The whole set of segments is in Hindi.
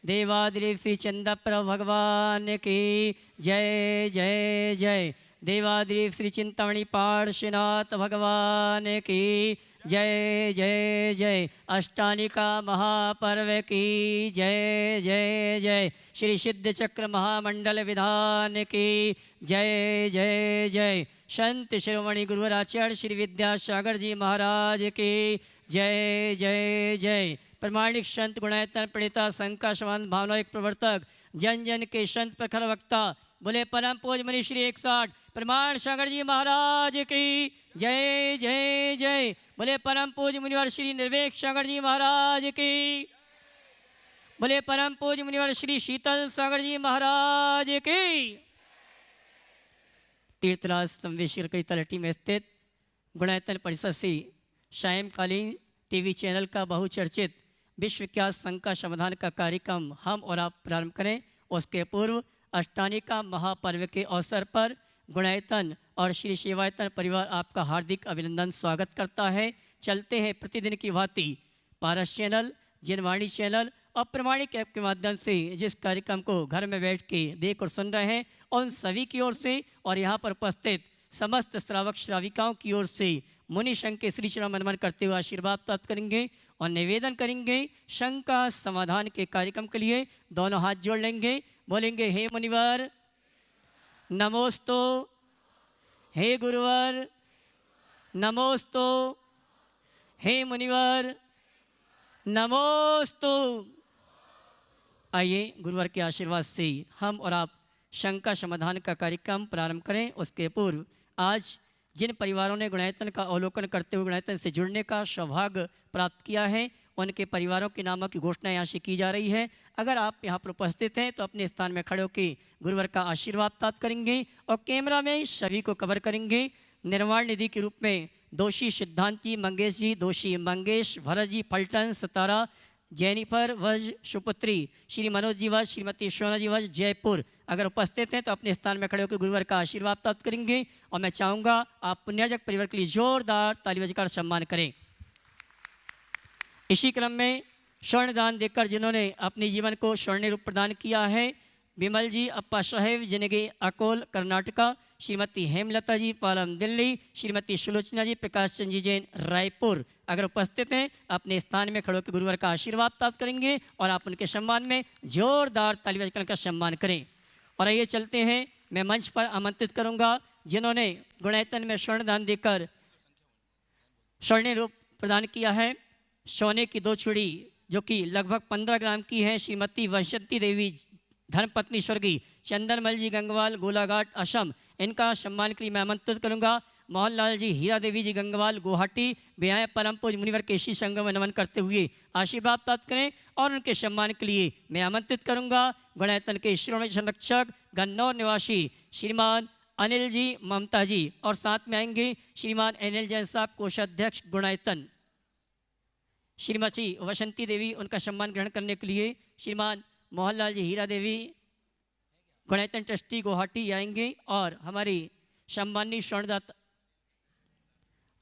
देवादिदेव श्री चंदा प्रभु भगवान की जय जय जय। देवादिदेव श्री चिंतामणि पार्श्वनाथ भगवान की जय जय जय। अष्टानिका महापर्व की जय जय जय। श्री सिद्ध चक्र महामंडल विधान की जय जय जय। संत शिरोमणि गुरुवर आचार्य श्री विद्यासागर जी महाराज की जय जय जय। प्रमाणिक संत गुणायतन प्रणीता संका समान भावनायक प्रवर्तक जन जन के संत प्रखर वक्ता बोले परम पूज मनी श्री 160 प्रमाण सागर जी महाराज की जय जय जय। बोले परम पूज मुनिवर श्री निर्वेक सागर जी महाराज की। बोले परम पूज मुनिवर श्री शीतल सागर जी महाराज की। तीर्थराज संवेश्वर की तलहटी में स्थित गुणायतन परिसर से सायंकालीन टीवी चैनल का बहुचर्चित विश्वविख्यात संका समाधान का कार्यक्रम हम और आप प्रारंभ करें। उसके पूर्व अष्टानिका महापर्व के अवसर पर गुणायतन और श्री सेवायतन परिवार आपका हार्दिक अभिनंदन स्वागत करता है। चलते हैं प्रतिदिन की भांति पारस चैनल, जनवाणी चैनल और प्रमाणिक ऐप के माध्यम से जिस कार्यक्रम को घर में बैठ के देख और सुन रहे हैं उन सभी की ओर से और यहाँ पर उपस्थित समस्त श्रावक श्राविकाओं की ओर से मुनि संघ के श्री चरण मनमन करते हुए आशीर्वाद प्राप्त करेंगे और निवेदन करेंगे शंका समाधान के कार्यक्रम के लिए दोनों हाथ जोड़ लेंगे, बोलेंगे हे मुनिवर नमोस्तु, हे गुरुवर नमोस्तु, हे मुनिवर नमोस्तु। आइए गुरुवर के आशीर्वाद से हम और आप शंका समाधान का कार्यक्रम प्रारंभ करें। उसके पूर्व आज जिन परिवारों ने गुणायतन का अवलोकन करते हुए गुणायतन से जुड़ने का सौभाग्य प्राप्त किया है उनके परिवारों के नामों की घोषणा यहाँ से की जा रही है। अगर आप यहाँ पर उपस्थित हैं तो अपने स्थान में खड़े होकर गुरुवर का आशीर्वाद प्राप्त करेंगे और कैमरा में सभी को कवर करेंगे। निर्वाण निधि के रूप में दोषी सिद्धांत जी मंगेश जी, दोषी मंगेश, भरत जी फल्टन, सतारा, जेनिफर वज सुपुत्री, श्री मनोज जी वज, श्रीमती सोना जी वज जयपुर अगर उपस्थित हैं तो अपने स्थान में खड़े होकर गुरुवर का आशीर्वाद प्राप्त करेंगे। और मैं चाहूँगा आप पुण्याजक परिवार के लिए जोरदार ताली बजाकर सम्मान करें। इसी क्रम में स्वर्ण दान देकर जिन्होंने अपने जीवन को स्वर्ण रूप प्रदान किया है विमल जी अप्पा साहेब जिनगे अकोल कर्नाटका, श्रीमती हेमलता जी पालम दिल्ली, श्रीमती सुलोचना जी प्रकाश चंद जी जैन रायपुर अगर उपस्थित हैं अपने स्थान में खड़े होकर गुरुवर का आशीर्वाद प्राप्त करेंगे और आप उनके सम्मान में जोरदार ताली बजाकर का सम्मान करें। और आइए चलते हैं, मैं मंच पर आमंत्रित करूंगा जिन्होंने गुणायतन में स्वर्ण दान देकर स्वर्ण रूप प्रदान किया है। सोने की 2 चूड़ी जो कि लगभग 15 ग्राम की है श्रीमती वंशंती देवी धर्मपत्नी स्वर्गीय चंदनमल जी गंगवाल गोलाघाट असम, इनका सम्मान के लिए मैं आमंत्रित करूंगा। मोहनलाल जी हीरा देवी जी गंगवाल गुवाहाटी ब्याह परम पूज मुनिवर केशी संगम में नमन करते हुए आशीर्वाद प्राप्त करें और उनके सम्मान के लिए मैं आमंत्रित करूंगा गुणायतन के श्रोमणी संरक्षक गन्नौर निवासी श्रीमान अनिल जी ममता जी और साथ में आएंगे श्रीमान अनिल जैन साहब कोषाध्यक्ष गुणायतन, श्रीमती वसंती देवी उनका सम्मान ग्रहण करने के लिए श्रीमान मोहनलाल जी हीरा देवी गुणायतन ट्रस्टी गुवाहाटी आएंगे और हमारी सम्मानी स्वर्णदाता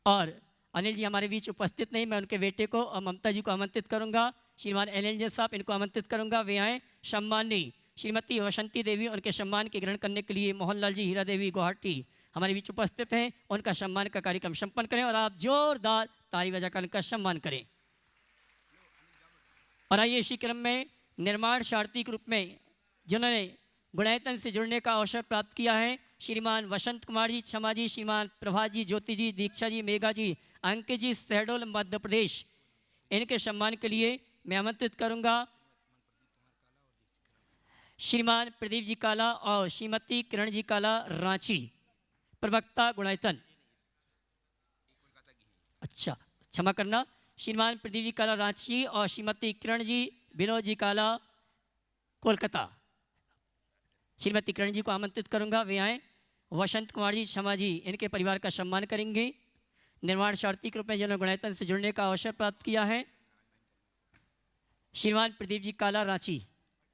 और अनिल जी हमारे बीच उपस्थित नहीं, मैं उनके बेटे को और ममता जी को आमंत्रित करूंगा। श्रीमान अनिल जी साहब इनको आमंत्रित करूंगा, वे आएँ। सम्मानी श्रीमती वसंती देवी उनके सम्मान के ग्रहण करने के लिए मोहनलाल जी हीरा देवी गुवाहाटी हमारे बीच उपस्थित हैं, उनका सम्मान का कार्यक्रम संपन्न करें और आप जोरदार ताली बजाकर उनका सम्मान करें। और आइए इसी क्रम में निर्माण सारथी के रूप में जिन्होंने गुणायतन से जुड़ने का अवसर प्राप्त किया है श्रीमान वसंत कुमार जी क्षमा जी, श्रीमान प्रभात जी, ज्योति जी, दीक्षा जी, मेघा जी, अंकित जी शहडोल मध्य प्रदेश, इनके सम्मान के लिए मैं आमंत्रित करूंगा श्रीमान प्रदीप जी काला और श्रीमती किरण जी काला रांची प्रवक्ता गुणायतन। अच्छा क्षमा करना, श्रीमान प्रदीप जी काला रांची और श्रीमती किरण जी विनोद जी काला कोलकाता, श्रीमती किरण जी को आमंत्रित करूंगा, वे आए। वसंत कुमार जी क्षमा जी इनके परिवार का सम्मान करेंगे। निर्माण सारथी के रूप में जिन्होंने गुणायतन से जुड़ने का अवसर प्राप्त किया है श्रीमान प्रदीप जी काला रांची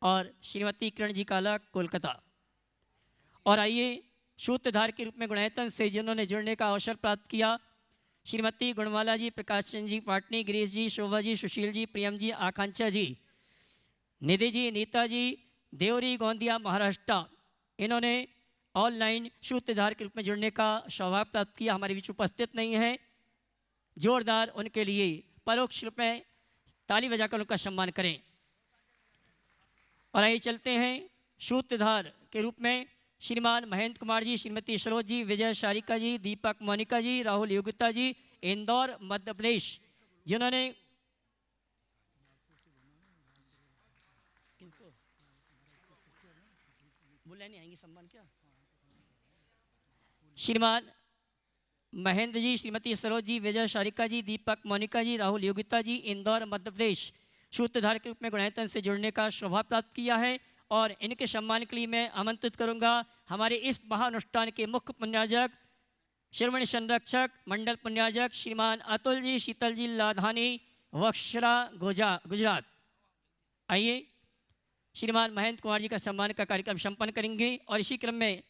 और श्रीमती किरण जी काला कोलकाता। और आइए सूत्रधार के रूप में गुणायतन से जिन्होंने जुड़ने का अवसर प्राप्त किया श्रीमती गुणमाला जी, प्रकाश चंद जी पाटनी, गिरीश जी, शोभा जी, सुशील जी, प्रियम जी, आकांक्षा जी, निधि जी, नीता जी, देवरी, गोंदिया, महाराष्ट्र, इन्होंने ऑनलाइन सूत्रधार के रूप में जुड़ने का सौभाग्य प्राप्त किया, हमारे बीच उपस्थित नहीं है। जोरदार उनके लिए परोक्ष रूप में ताली बजाकर उनका सम्मान करें। और आइए चलते हैं सूत्रधार के रूप में श्रीमान महेंद्र कुमार जी, श्रीमती सरोज जी, विजय शारिका जी, दीपक मोनिका जी, राहुल योगिता जी, इंदौर मध्य प्रदेश, जिन्होंने बुलाने आएंगे सम्मान क्या, श्रीमान महेंद्र जी, श्रीमती सरोज जी, विजय शारिका जी, दीपक मोनिका जी, राहुल योगिता जी, इंदौर मध्य प्रदेश, सूत्रधार के रूप में गुणायतन से जुड़ने का सौभाग्य प्राप्त किया है। और इनके सम्मान के लिए मैं आमंत्रित करूंगा हमारे इस महाअनुष्ठान के मुख्य पुण्याजक, शिरोमणि संरक्षक, मंडल पुण्याजक श्रीमान अतुल जी, शीतल जी लाधानी, वक्षरा गुजरात। आइए श्रीमान महेंद्र कुमार जी का सम्मान का कार्यक्रम संपन्न करेंगे। और इसी क्रम में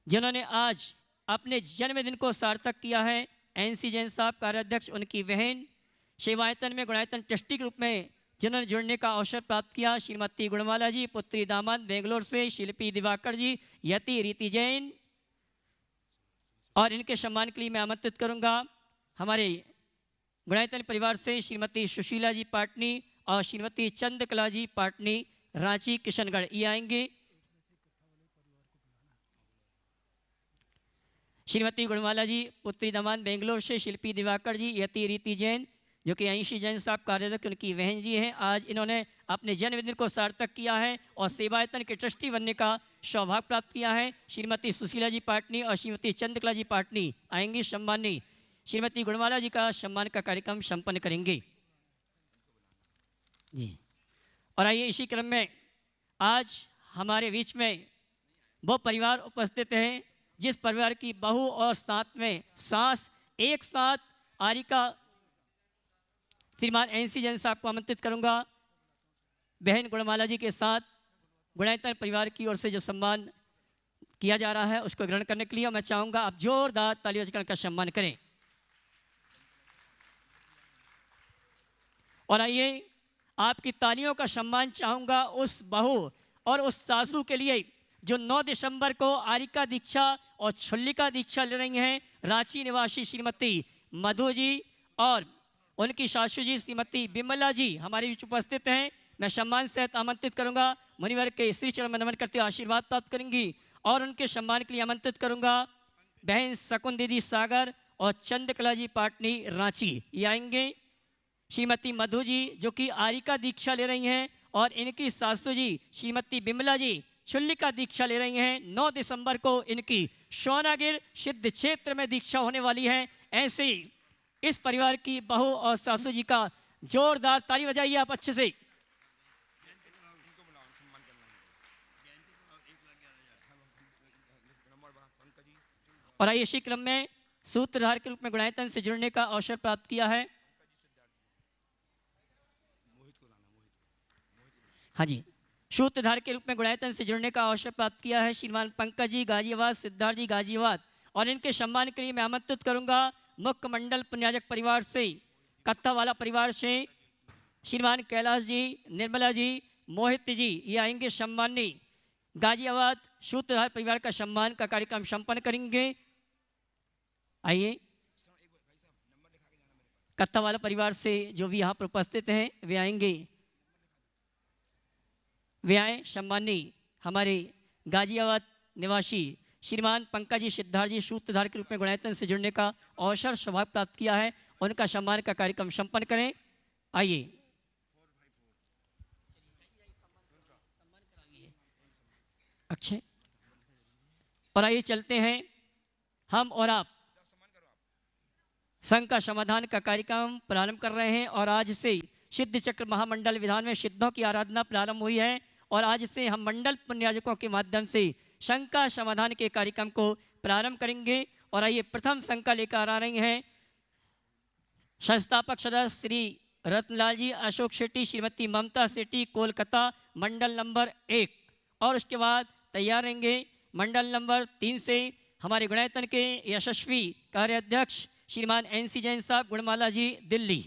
जिन्होंने आज अपने जन्मदिन को सार्थक किया है, NC जैन साहब कार्याध्यक्ष, उनकी बहन, सेवायतन में गुणायतन ट्रस्टी के रूप में जिन्होंने जुड़ने का अवसर प्राप्त किया, श्रीमती गुणमाला जी, पुत्री दामाद बेंगलोर से, शिल्पी दिवाकर जी, यति रीति जैन। और इनके सम्मान के लिए मैं आमंत्रित करूंगा हमारे गुणायतन परिवार से श्रीमती सुशीला जी पाटनी और श्रीमती चंद्रकला जी पाटनी, रांची किशनगढ़, ये आएंगे। श्रीमती गुणमाला जी, पुत्री दामाद बेंगलोर से, शिल्पी दिवाकर जी, यति रीति जैन, जो कि NC जैन साहब कार्यरत, उनकी बहन जी हैं। आज इन्होंने अपने जन्मदिन को सार्थक किया है और सेवायतन के ट्रस्टी बनने का सौभाग्य प्राप्त किया है। श्रीमती सुशीला जी पाटनी और श्रीमती चंद्रकला जी पाटनी आएंगी सम्मानी। श्रीमती गुणमाला जी का सम्मान का कार्यक्रम संपन्न करेंगे जी। और आइए इसी क्रम में आज हमारे बीच में वो परिवार उपस्थित हैं जिस परिवार की बहू और साथ में सास एक साथ आरिका, श्रीमान NC जैन साहब को आमंत्रित करूंगा बहन गुणमाला जी के साथ गुणायतन परिवार की ओर से जो सम्मान किया जा रहा है उसको ग्रहण करने के लिए मैं चाहूंगा आप जोरदार ताली बजाकर का सम्मान करें। और आइए आपकी तालियों का सम्मान चाहूंगा उस बहू और उस सासू के लिए जो 9 दिसंबर को आरिका दीक्षा और छुल्लिका दीक्षा ले रही हैं, रांची निवासी श्रीमती मधु जी और उनकी सासू जी श्रीमती बिमला जी हमारे बीच उपस्थित हैं। मैं सम्मान से आमंत्रित करूंगा, मुनिवर के श्री चरण में नमन करते आशीर्वाद प्राप्त करेंगी। और उनके सम्मान के लिए आमंत्रित करूंगा बहन शकुन दीदी सागर और चंद्रकला जी पाटनी, रांची, ये आएंगे। श्रीमती मधु जी जो कि आरिका दीक्षा ले रही हैं और इनकी सासू जी श्रीमती बिमला जी छुल्लिका दीक्षा ले रही हैं। 9 दिसंबर को इनकी सोनागिर सिद्ध क्षेत्र में दीक्षा होने वाली है। ऐसे इस परिवार की बहू और सासू जी का जोरदार ताली बजाइए आप अच्छे से। और आइए इसी क्रम में सूत्रधार के रूप में गुणायतन से जुड़ने का अवसर प्राप्त किया है। हाँ जी, सूत्रधार के रूप में गुणायतन से जुड़ने का अवसर प्राप्त किया है श्रीमान पंकज जी गाजियाबाद, सिद्धार्थ जी गाजियाबाद। और इनके सम्मान के लिए मैं आमंत्रित करूंगा मुख्य मंडल पुण्याजक परिवार से, कत्था वाला परिवार से श्रीमान कैलाश जी, निर्मला जी, मोहित जी, ये आएंगे सम्मानी। गाजियाबाद सूत्रधार परिवार का सम्मान का कार्यक्रम संपन्न करेंगे। आइए कत्था वाला परिवार से जो भी यहाँ पर उपस्थित हैं वे आएंगे। वे आए सम्मानी हमारे गाजियाबाद निवासी श्रीमान पंकज जी सिद्धार्थ जी सूत्रधार के रूप में गुणायतन से जुड़ने का अवसर सौभाग्य प्राप्त किया है। उनका सम्मान का कार्यक्रम संपन्न करें। आइए अच्छे। और आइए चलते हैं हम और आप संघ का समाधान का कार्यक्रम प्रारंभ कर रहे हैं। और आज से सिद्ध चक्र महामंडल विधान में सिद्धों की आराधना प्रारंभ हुई है और आज से हम मंडल पुण्याजकों के माध्यम से संघ का समाधान के कार्यक्रम को प्रारंभ करेंगे। और आइए प्रथम संघ का लेकर आ रही हैं संस्थापक सदस्य श्री रत्नलाल जी, अशोक शेट्टी, श्रीमती ममता शेट्टी, कोलकाता, मंडल नंबर 1। और उसके बाद तैयार रहेंगे मंडल नंबर 3 से हमारे गुणायतन के यशस्वी कार्याध्यक्ष श्रीमान NC जैन साहब, गुणमाला जी, दिल्ली।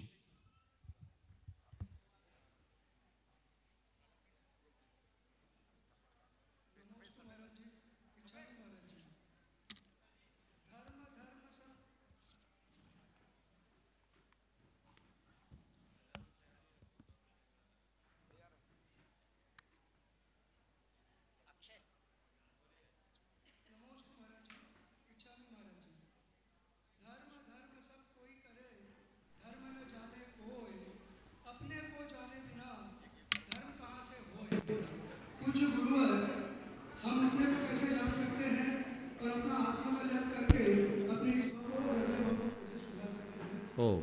ओ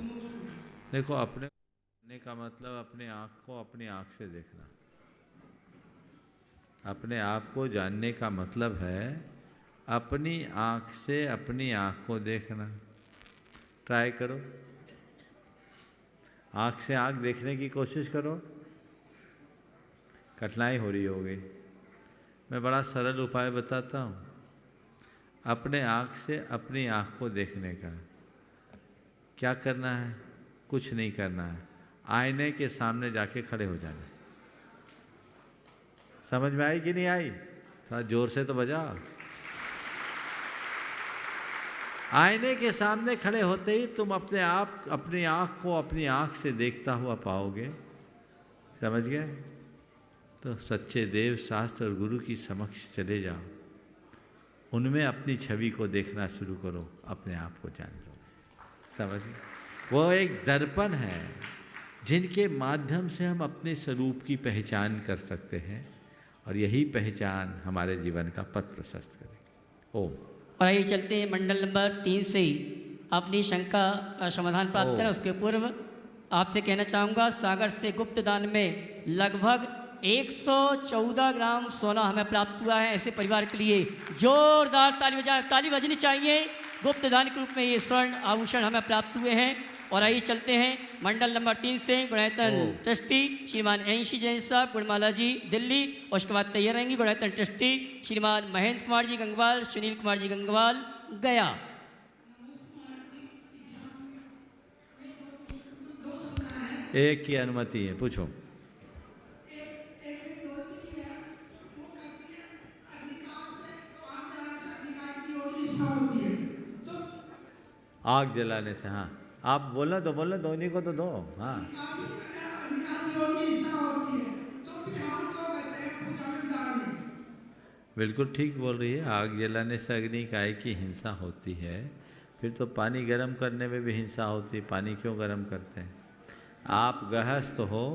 देखो, अपने जानने का मतलब अपने आँख को अपनी आँख से देखना। अपने आप को जानने का मतलब है अपनी आँख से अपनी आँख को देखना। ट्राई करो, आँख से आँख देखने की कोशिश करो। कठिनाई हो रही होगी। मैं बड़ा सरल उपाय बताता हूँ। अपने आँख से अपनी आँख को देखने का क्या करना है? कुछ नहीं करना है, आईने के सामने जाके खड़े हो जाना। समझ में आई कि नहीं आई? थोड़ा जोर से तो बजा। आईने के सामने खड़े होते ही तुम अपने आप अपनी आँख को अपनी आँख से देखता हुआ पाओगे। समझ गए? तो सच्चे देव, शास्त्र और गुरु की समक्ष चले जाओ, उनमें अपनी छवि को देखना शुरू करो, अपने आप को जान लो। समझ गए? वो एक दर्पण है जिनके माध्यम से हम अपने स्वरूप की पहचान कर सकते हैं, और यही पहचान हमारे जीवन का पथ प्रशस्त करेगी। ओम। और आइए चलते हैं मंडल नंबर 3 से ही अपनी शंका का समाधान प्राप्त करें। उसके पूर्व आपसे कहना चाहूँगा, सागर से गुप्त दान में लगभग 114 ग्राम सोना हमें प्राप्त हुआ है। ऐसे परिवार के लिए जोरदार ताली बजनी चाहिए। गुप्त दान के रूप में ये स्वर्ण आभूषण हमें प्राप्त हुए हैं। और आइए चलते हैं मंडल नंबर 3 से गुणायतन ट्रस्टी श्रीमान एंशी जैन साहब, गुणमाला जी दिल्ली। और उसके बाद तैयार रहेंगी गुणायतन ट्रस्टी श्रीमान महेंद्र कुमार जी गंगवाल, सुनील कुमार जी गंगवाल, गया। एक की अनुमति है, पूछो। आग जलाने से, हाँ आप बोलना तो बोलना, दोनों को तो दो। हाँ बिल्कुल ठीक बोल रही है। आग जलाने से अग्नि काय की हिंसा होती है, फिर तो पानी गर्म करने में भी हिंसा होती है। पानी क्यों गर्म करते हैं? आप गृहस्थ हो,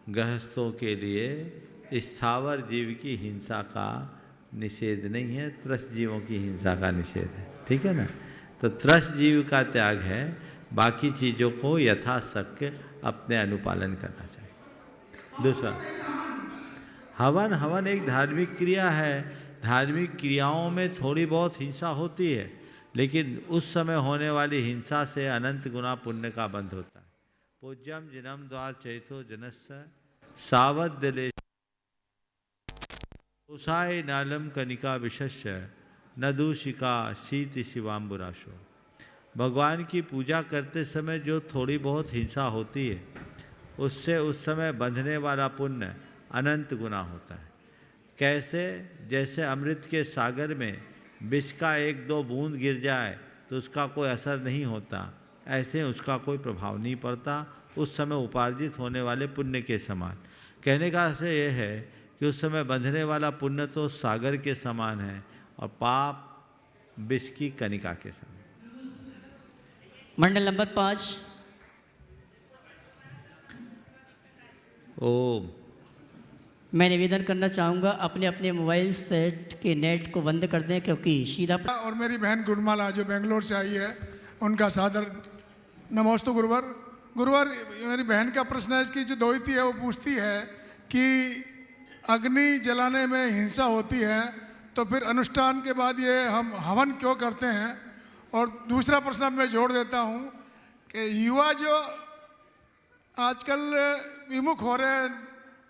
गृहस्थों के लिए स्थावर जीव की हिंसा का निषेध नहीं है, त्रस्त जीवों की हिंसा का निषेध है। ठीक है ना? तो त्रस्त जीव का त्याग है, बाकी चीज़ों को यथाशक्य अपने अनुपालन करना चाहिए। दूसरा, हवन एक धार्मिक क्रिया है। धार्मिक क्रियाओं में थोड़ी बहुत हिंसा होती है, लेकिन उस समय होने वाली हिंसा से अनंत गुना पुण्य का बंध होता है। पूज्यम जिनम द्वार चैतो जनस्य सावध दिले उषाय नालम कनिका विशस्य न दूषिका शीत शिवाम्बुराशो। भगवान की पूजा करते समय जो थोड़ी बहुत हिंसा होती है, उससे उस समय बंधने वाला पुण्य अनंत गुना होता है। कैसे? जैसे अमृत के सागर में विष का 1-2 बूंद गिर जाए तो उसका कोई असर नहीं होता, ऐसे उसका कोई प्रभाव नहीं पड़ता, उस समय उपार्जित होने वाले पुण्य के समान। कहने का अर्थ यह है कि उस समय बंधने वाला पुण्य तो सागर के समान है और पाप विष की कनिका के समान। मंडल नंबर 5। ओम। मैं निवेदन करना चाहूँगा, अपने अपने मोबाइल सेट के नेट को बंद कर दें, क्योंकि सीधा और मेरी बहन गुणमाला जो बेंगलोर से आई है, उनका सादर नमोस्तु गुरुवर। गुरुवर, मेरी बहन का प्रश्न है, इसकी जो दोहिती है वो पूछती है कि अग्नि जलाने में हिंसा होती है, तो फिर अनुष्ठान के बाद ये हम हवन क्यों करते हैं? और दूसरा प्रश्न मैं जोड़ देता हूँ कि युवा जो आजकल विमुख हो रहे हैं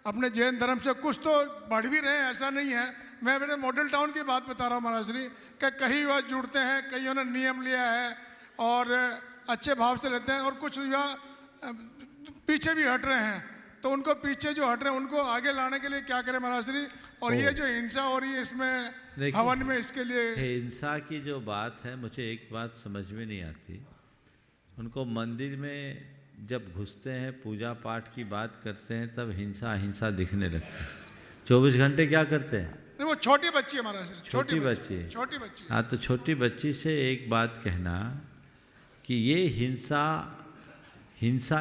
अपने जैन धर्म से, कुछ तो बढ़ भी रहे हैं, ऐसा नहीं है। मैं मेरे मॉडल टाउन की बात बता रहा हूँ महाराज श्री, कि कई युवा जुड़ते हैं, कईयों ने नियम लिया है और अच्छे भाव से लेते हैं, और कुछ युवा पीछे भी हट रहे हैं। तो उनको पीछे जो हट रहे हैं उनको आगे लाने के लिए क्या करें महाराज श्री? और ये जो हिंसा हो रही है इसमें हवन में, इसके लिए हिंसा की जो बात है, मुझे एक बात समझ में नहीं आती। उनको मंदिर में जब घुसते हैं, पूजा पाठ की बात करते हैं, तब हिंसा दिखने लगती है। 24 घंटे क्या करते हैं? वो छोटी बच्ची है महाराज, छोटी बच्ची। हाँ, तो छोटी बच्ची से एक बात कहना कि ये हिंसा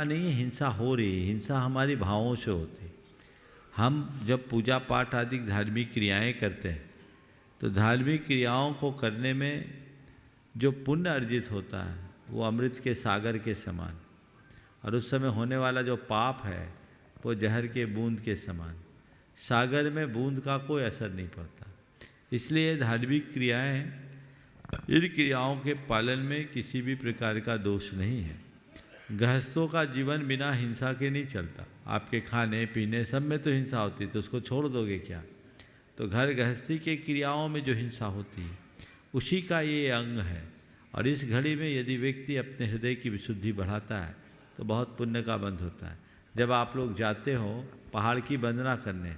नहीं है, हिंसा हो रही है। हिंसा हमारी भावों से होती है। हम जब पूजा पाठ आदि धार्मिक क्रियाएं करते हैं, तो धार्मिक क्रियाओं को करने में जो पुण्य अर्जित होता है वो अमृत के सागर के समान, और उस समय होने वाला जो पाप है वो जहर के बूंद के समान। सागर में बूंद का कोई असर नहीं पड़ता। इसलिए धार्मिक क्रियाएं हैं, इन क्रियाओं के पालन में किसी भी प्रकार का दोष नहीं है। गृहस्थों का जीवन बिना हिंसा के नहीं चलता। आपके खाने पीने सब में तो हिंसा होती है, तो उसको छोड़ दोगे क्या? तो घर गृहस्थी के क्रियाओं में जो हिंसा होती है उसी का ये अंग है। और इस घड़ी में यदि व्यक्ति अपने हृदय की विशुद्धि बढ़ाता है तो बहुत पुण्य का बंध होता है। जब आप लोग जाते हो पहाड़ की वंदना करने,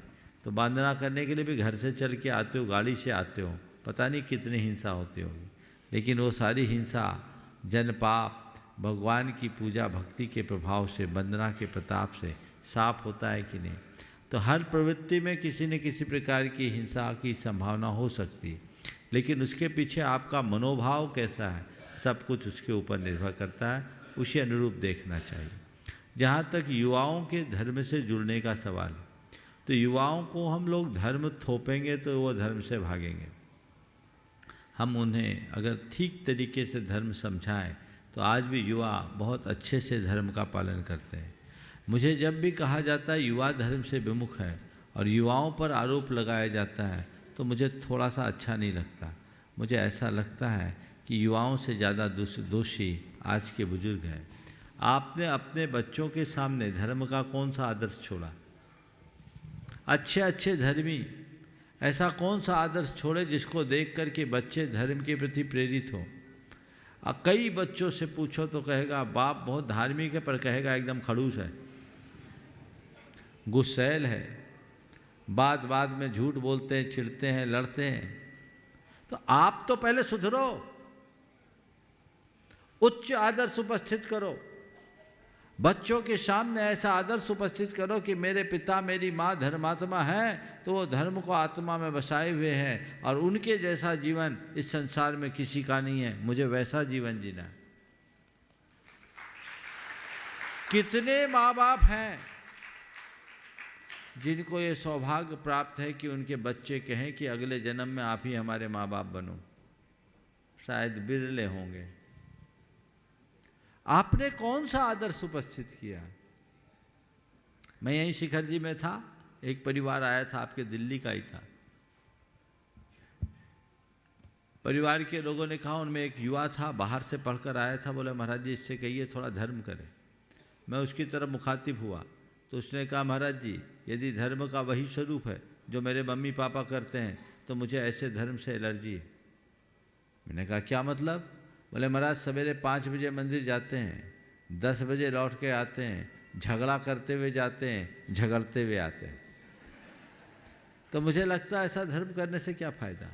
तो वंदना करने के लिए भी घर से चल के आते हो, गाड़ी से आते हो, पता नहीं कितनी हिंसा होती होगी, लेकिन वो सारी हिंसा जन पाप भगवान की पूजा भक्ति के प्रभाव से, वंदना के प्रताप से साफ होता है कि नहीं? तो हर प्रवृत्ति में किसी न किसी प्रकार की हिंसा की संभावना हो सकती है, लेकिन उसके पीछे आपका मनोभाव कैसा है सब कुछ उसके ऊपर निर्भर करता है। उसी अनुरूप देखना चाहिए। जहाँ तक युवाओं के धर्म से जुड़ने का सवाल है, तो युवाओं को हम लोग धर्म थोपेंगे तो वो धर्म से भागेंगे। हम उन्हें अगर ठीक तरीके से धर्म समझाएं तो आज भी युवा बहुत अच्छे से धर्म का पालन करते हैं। मुझे जब भी कहा जाता है युवा धर्म से विमुख है और युवाओं पर आरोप लगाया जाता है तो मुझे थोड़ा सा अच्छा नहीं लगता। मुझे ऐसा लगता है कि युवाओं से ज़्यादा दोषी आज के बुजुर्ग हैं। आपने अपने बच्चों के सामने धर्म का कौन सा आदर्श छोड़ा? अच्छे अच्छे धर्मी ऐसा कौन सा आदर्श छोड़े जिसको देख कर के बच्चे धर्म के प्रति प्रेरित हो? कई बच्चों से पूछो तो कहेगा बाप बहुत धार्मिक है, पर कहेगा एकदम खड़ूस है, गुस्सैल है, बात बात में झूठ बोलते हैं, चिढ़ते हैं, लड़ते हैं। तो आप तो पहले सुधरो, उच्च आदर्श उपस्थित करो। बच्चों के सामने ऐसा आदर्श उपस्थित करो कि मेरे पिता मेरी माँ धर्मात्मा हैं, तो वो धर्म को आत्मा में बसाए हुए हैं और उनके जैसा जीवन इस संसार में किसी का नहीं है, मुझे वैसा जीवन जीना है। कितने माँ बाप हैं जिनको ये सौभाग्य प्राप्त है कि उनके बच्चे कहें कि अगले जन्म में आप ही हमारे माँ बाप बनो? शायद बिरले होंगे। आपने कौन सा आदर्श उपस्थित किया? मैं यहीं शिखर जी में था, एक परिवार आया था, आपके दिल्ली का ही था। परिवार के लोगों ने कहा, उनमें एक युवा था, बाहर से पढ़कर आया था, बोले महाराज जी इससे कहिए थोड़ा धर्म करे। मैं उसकी तरफ मुखातिब हुआ तो उसने कहा महाराज जी यदि धर्म का वही स्वरूप है जो मेरे मम्मी पापा करते हैं तो मुझे ऐसे धर्म से एलर्जी है। मैंने कहा क्या मतलब? बोले महाराज सवेरे 5 बजे मंदिर जाते हैं, 10 बजे लौट के आते हैं, झगड़ा करते हुए जाते हैं, झगड़ते हुए आते हैं। तो मुझे लगता है ऐसा धर्म करने से क्या फ़ायदा?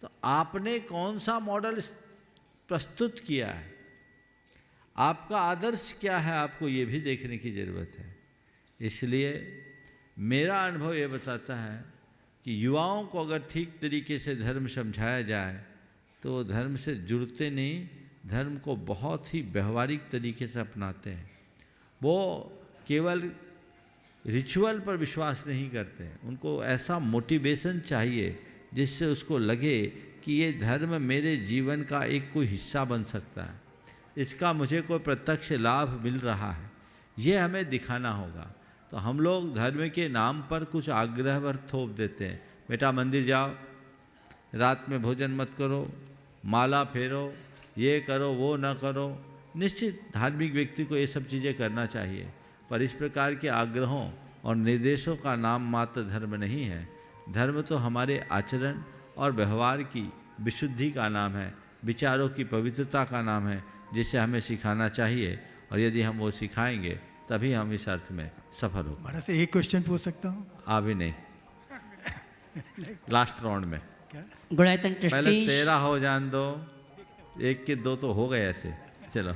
तो आपने कौन सा मॉडल प्रस्तुत किया है, आपका आदर्श क्या है, आपको ये भी देखने की ज़रूरत है। इसलिए मेरा अनुभव ये बताता है कि युवाओं को अगर ठीक तरीके से धर्म समझाया जाए तो वो धर्म से जुड़ते नहीं, धर्म को बहुत ही व्यवहारिक तरीके से अपनाते हैं। वो केवल रिचुअल पर विश्वास नहीं करते, उनको ऐसा मोटिवेशन चाहिए जिससे उसको लगे कि ये धर्म मेरे जीवन का एक कोई हिस्सा बन सकता है, इसका मुझे कोई प्रत्यक्ष लाभ मिल रहा है, ये हमें दिखाना होगा। तो हम लोग धर्म के नाम पर कुछ आग्रह पर थोप देते हैं, बेटा मंदिर जाओ, रात में भोजन मत करो, माला फेरो, ये करो वो ना करो। निश्चित धार्मिक व्यक्ति को ये सब चीज़ें करना चाहिए, पर इस प्रकार के आग्रहों और निर्देशों का नाम मात्र धर्म नहीं है। धर्म तो हमारे आचरण और व्यवहार की विशुद्धि का नाम है, विचारों की पवित्रता का नाम है, जिसे हमें सिखाना चाहिए। और यदि हम वो सिखाएंगे तभी हम इस अर्थ में सफल हो। हमारा से एक क्वेश्चन पूछ सकता हूँ? अभी नहीं, लास्ट राउंड में। गुणायतन पहले ट्रस्टी 13 हो जान दो, 1 के 2 तो हो गए ऐसे। चलो।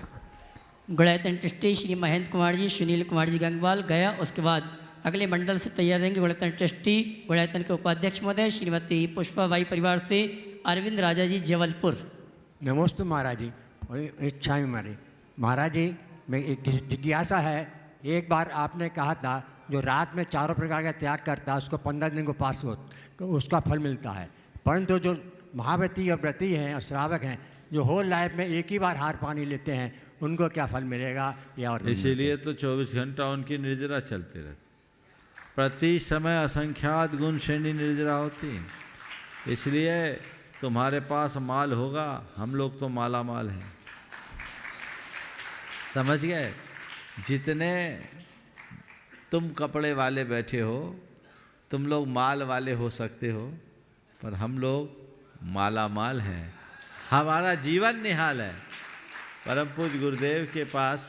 गुणायतन ट्रस्टी श्री महेंद्र कुमार जी, सुनील कुमार जी गंगवाल गया। उसके बाद अगले मंडल से तैयार रहेंगे गुणायतन ट्रस्टी, गुणायतन के उपाध्यक्ष महोदय श्रीमती पुष्पाबाई परिवार से अरविंद राजा जी जबलपुर। नमस्ते महाराज जी और इच्छा हमारी। महाराज जी मैं एक जिज्ञासा है, एक बार आपने कहा था जो रात में चारों प्रकार का त्याग करता है उसको 15 दिन को पास हो तो उसका फल मिलता है, परंतु जो महाव्रती और व्रती हैं और श्रावक हैं जो होल लाइफ में एक ही बार हार पानी लेते हैं उनको क्या फल मिलेगा या और इसीलिए तो 24 घंटा उनकी निर्जरा चलती रहती, प्रति समय असंख्यात गुण श्रेणी निर्जरा होती है। इसलिए तुम्हारे पास माल होगा, हम लोग तो माला माल हैं, समझ गए। जितने तुम कपड़े वाले बैठे हो, तुम लोग माल वाले हो सकते हो, पर हम लोग माला माल हैं, हमारा जीवन निहाल है। परम पूज्य गुरुदेव के पास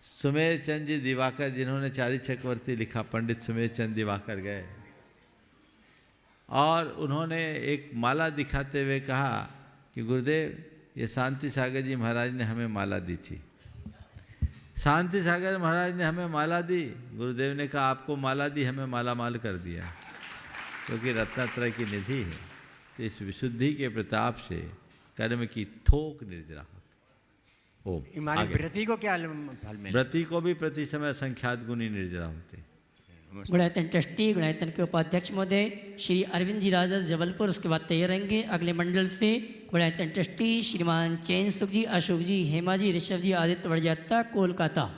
सुमेर चंद जी दिवाकर, जिन्होंने चारी चक्रवर्ती लिखा, पंडित सुमेर चंद दिवाकर गए और उन्होंने एक माला दिखाते हुए कहा कि गुरुदेव, ये शांति सागर जी महाराज ने हमें माला दी थी। शांति सागर महाराज ने हमें माला दी, गुरुदेव ने कहा आपको माला दी, हमें माला माल कर दिया, क्योंकि रत्नत्रय की निधि है। तो इस विशुद्धि के प्रताप से कर्म की थोक निर्जरा होती। ओम। हमारी आगे। व्रति को क्या फल मिलेगा? व्रति को भी प्रति समय संख्यात गुणी निर्जरा होते। गुणायतन ट्रस्टी, गुणायतन के उपाध्यक्ष महोदय श्री अरविंद जी राजा जबलपुर, उसके बाद तैयार रहेंगे। अगले मंडल से गुणायतन ट्रस्टी श्रीमान चैन सुख जी, अशोक जी, हेमा जी, ऋषभ जी, आदित्य वर्जात्ता, कोलकाता।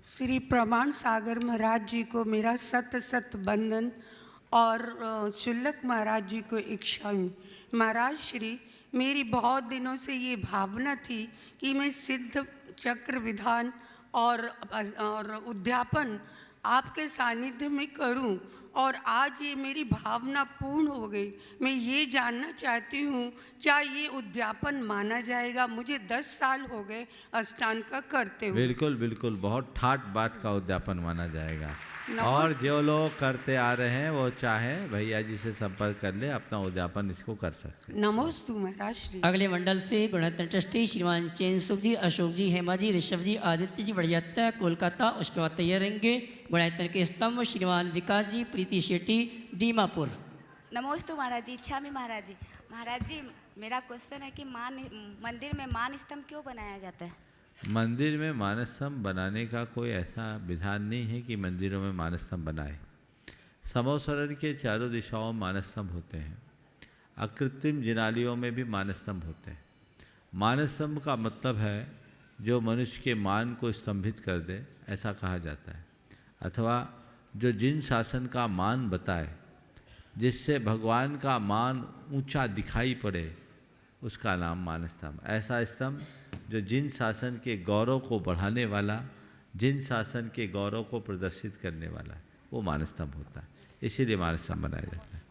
श्री प्रमाण सागर महाराज जी को मेरा सत सत बंदन और शुल्लक महाराज जी को इच्छामी। महाराज श्री, मेरी बहुत दिनों से ये भावना थी कि मैं सिद्ध चक्र विधान और उद्यापन आपके सानिध्य में करूं, और आज ये मेरी भावना पूर्ण हो गई। मैं ये जानना चाहती हूँ, क्या ये उद्यापन माना जाएगा? मुझे 10 साल हो गए अष्टांग का करते हुए। बिल्कुल बिल्कुल, बहुत ठाट बाट का उद्यापन माना जाएगा। और जो लोग करते आ रहे हैं वो चाहे भैया जी से संपर्क कर ले, अपना उद्यापन इसको कर सकते हैं। नमोस्तु महाराज श्री। अगले मंडल से गुणायतन ट्रस्टी श्रीमान चैन सुख जी, अशोक जी, हेमा जी, ऋषभ जी, आदित्य जी, वर्जात्ता, कोलकाता। उसके बाद तैयार रहेंगे गुणायतन के स्तंभ श्रीमान विकास जी, प्रीति शेट्टी, डीमापुर। नमोस्तु महाराज जी, इच्छा में महाराज जी। महाराज जी, मेरा क्वेश्चन है कि मंदिर में मान स्तंभ क्यों बनाया जाता है? मंदिर में मानस्तंभ बनाने का कोई ऐसा विधान नहीं है कि मंदिरों में मानस्तंभ बनाए। समोसरण के चारों दिशाओं में मानस्तंभ होते हैं, अकृत्रिम जिनालियों में भी मानस्तंभ होते हैं। मानस्तंभ का मतलब है जो मनुष्य के मान को स्तंभित कर दे, ऐसा कहा जाता है, अथवा जो जिन शासन का मान बताए, जिससे भगवान का मान ऊंचा दिखाई पड़े, उसका नाम मानस्तंभ। ऐसा स्तंभ जो जिन शासन के गौरव को बढ़ाने वाला, जिन शासन के गौरव को प्रदर्शित करने वाला, वो मानस्तंभ होता है, इसीलिए मानस्तंभ बनाया जाता है।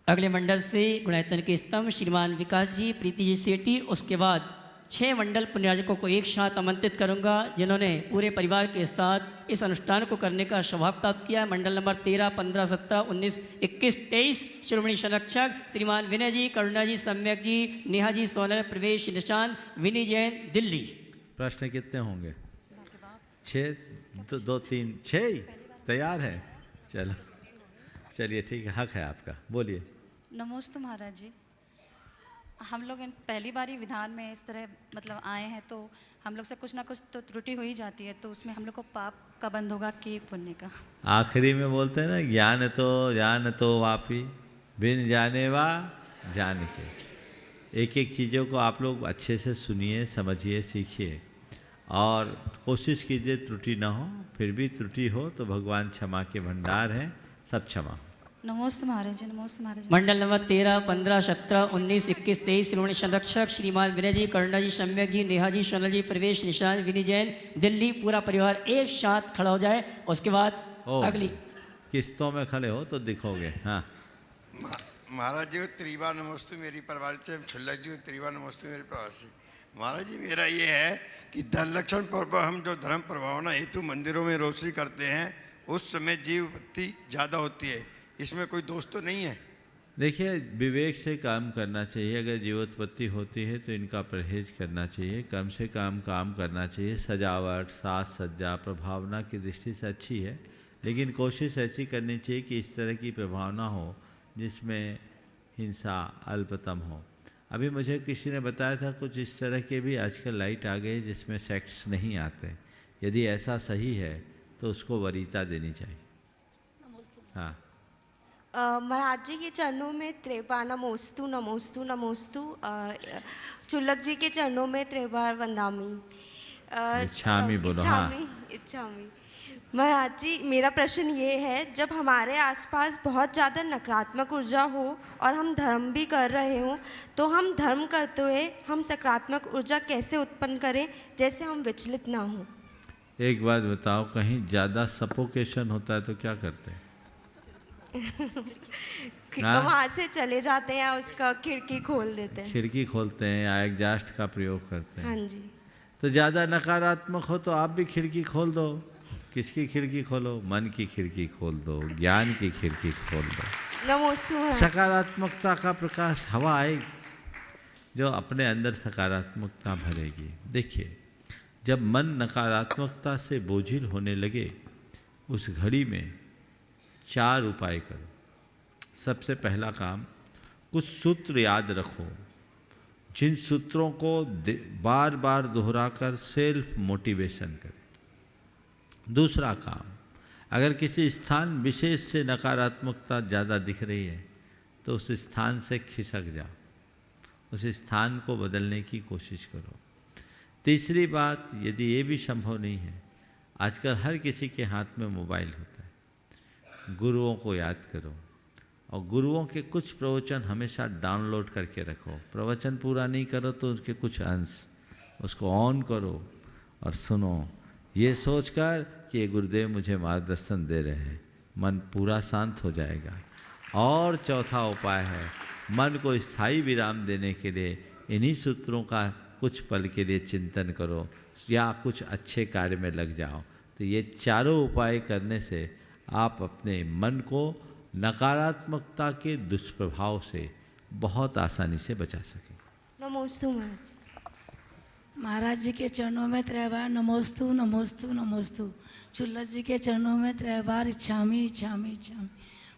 अगले मंडल से गुणायतन के स्तंभ श्रीमान विकास जी, प्रीति जी सेठी। उसके बाद 6 मंडल पुण्यार्जकों को एक साथ आमंत्रित करूंगा, जिन्होंने पूरे परिवार के साथ इस अनुष्ठान को करने का सौभाग्य प्राप्त किया। मंडल नंबर 13, 15, 17, 19, 21, 23 श्रोमणी संरक्षक श्रीमान विनय जी, करुणा जी, सम्यक जी, नेहा जी, सोनल, प्रवेश, निशान, विनी जैन, दिल्ली। प्रश्न कितने होंगे? 6, 2, 3, 6 तैयार है। चलो चलिए ठीक है, हक है आपका, बोलिए। नमोस्तु महाराज जी, हम लोग पहली बार ही विधान में इस तरह मतलब आए हैं, तो हम लोग से कुछ ना कुछ तो त्रुटि हो ही जाती है, तो उसमें हम लोग को पाप का बंद होगा कि पुण्य का? आखिरी में बोलते हैं ना, ज्ञान तो वापी बिन जाने वा जान के। एक एक चीज़ों को आप लोग अच्छे से सुनिए, समझिए, सीखिए और कोशिश कीजिए त्रुटि ना हो। फिर भी त्रुटि हो तो भगवान क्षमा के भंडार हैं, सब क्षमा। नमोस्तु महाराज जी, नमोस्तु महाराज जी। मंडल नंबर 13, 15, 17, 19, 21, 23 श्रोमणी संरक्षक श्रीमान विनय जी, करुणा जी, सम्यक जी, नेहा जी, सोनल जी, प्रवेश, निशान, विनी जैन, दिल्ली। पूरा परिवार एक साथ खड़ा हो जाए, उसके बाद अगली किस्तों में खड़े हो तो दिखोगे। हाँ महाराज जी, त्रिवार नमोस्तु मेरी परिवार से, छुल्लक जी त्रिवार नमोस्तु मेरे प्रवास से। महाराज जी, मेरा ये है कि धन लक्षण पर हम जो धर्म प्रभावना हेतु मंदिरों में रोशनी करते हैं, उस समय जीवत्ति ज़्यादा होती है, इसमें कोई दोष तो नहीं है? देखिए, विवेक से काम करना चाहिए। अगर जीवोत्पत्ति होती है तो इनका परहेज करना चाहिए, कम से कम काम करना चाहिए। सजावट, साज सज्जा प्रभावना की दृष्टि से अच्छी है, लेकिन कोशिश ऐसी करनी चाहिए कि इस तरह की प्रभावना हो जिसमें हिंसा अल्पतम हो। अभी मुझे किसी ने बताया था कुछ इस तरह के भी आजकल लाइट आ गए जिसमें सेक्ट्स नहीं आते। यदि ऐसा सही है तो उसको वरीयता देनी चाहिए। हाँ, महाराज जी के चरणों में त्रिबार नमोस्तु नमोस्तु नमोस्तु। चुल्लक जी के चरणों में त्रिबार वंदामी। इच्छामी बोलो, हाँ। इच्छामी। महाराज जी, मेरा प्रश्न ये है, जब हमारे आसपास बहुत ज़्यादा नकारात्मक ऊर्जा हो और हम धर्म भी कर रहे हों, तो हम धर्म करते हुए हम सकारात्मक ऊर्जा कैसे उत्पन्न करें जैसे हम विचलित ना हों? एक बात बताओ, कहीं ज़्यादा सफोकेशन होता है तो क्या करते हैं? वहाँ से चले जाते हैं, उसका खिड़की खोल देते हैं। खिड़की खोलते हैं या एग्जास्ट का प्रयोग करते हैं। हाँ जी। तो ज़्यादा नकारात्मक हो तो आप भी खिड़की खोल दो। किसकी खिड़की खोलो? मन की खिड़की खोल दो, ज्ञान की खिड़की खोल दो। नमोस्तु। सकारात्मकता का प्रकाश हवा आएगी जो अपने अंदर सकारात्मकता भरेगी। देखिए, जब मन नकारात्मकता से बोझिल होने लगे, उस घड़ी में 4 उपाय करो। सबसे पहला काम, कुछ सूत्र याद रखो, जिन सूत्रों को बार बार दोहराकर सेल्फ मोटिवेशन करें। दूसरा काम, अगर किसी स्थान विशेष से नकारात्मकता ज़्यादा दिख रही है तो उस स्थान से खिसक जाओ, उस स्थान को बदलने की कोशिश करो। तीसरी बात, यदि ये भी संभव नहीं है, आजकल हर किसी के हाथ में मोबाइल होता है, गुरुओं को याद करो और गुरुओं के कुछ प्रवचन हमेशा डाउनलोड करके रखो। प्रवचन पूरा नहीं करो तो उसके कुछ अंश उसको ऑन करो और सुनो, ये सोचकर कि ये गुरुदेव मुझे मार्गदर्शन दे रहे हैं, मन पूरा शांत हो जाएगा। और चौथा उपाय है, मन को स्थायी विराम देने के लिए इन्हीं सूत्रों का कुछ पल के लिए चिंतन करो या कुछ अच्छे कार्य में लग जाओ। तो ये चारों उपाय करने से आप अपने मन को नकारात्मकता के दुष्प्रभाव से बहुत आसानी से बचा सकें। नमोस्तु महाराज। महाराज जी के चरणों में त्रैबार नमोस्तु नमोस्तु नमोस्तु। चुल्लक जी के चरणों में त्रैबार इच्छामी इच्छामी इच्छामी।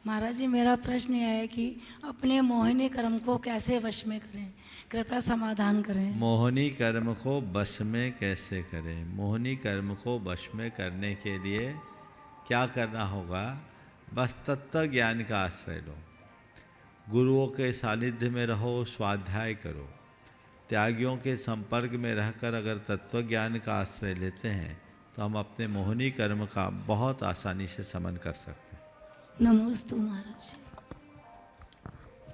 महाराज जी, मेरा प्रश्न यह है कि अपने मोहिनी कर्म को कैसे वश में करें, कृपया समाधान करें। मोहिनी कर्म को वश में कैसे करें? मोहिनी कर्म को वश में करने के लिए क्या करना होगा? बस तत्व ज्ञान का आश्रय लो, गुरुओं के सानिध्य में रहो, स्वाध्याय करो। त्यागियों के संपर्क में रहकर अगर तत्व ज्ञान का आश्रय लेते हैं तो हम अपने मोहिनी कर्म का बहुत आसानी से समन कर सकते हैं। नमोस्तु महाराज।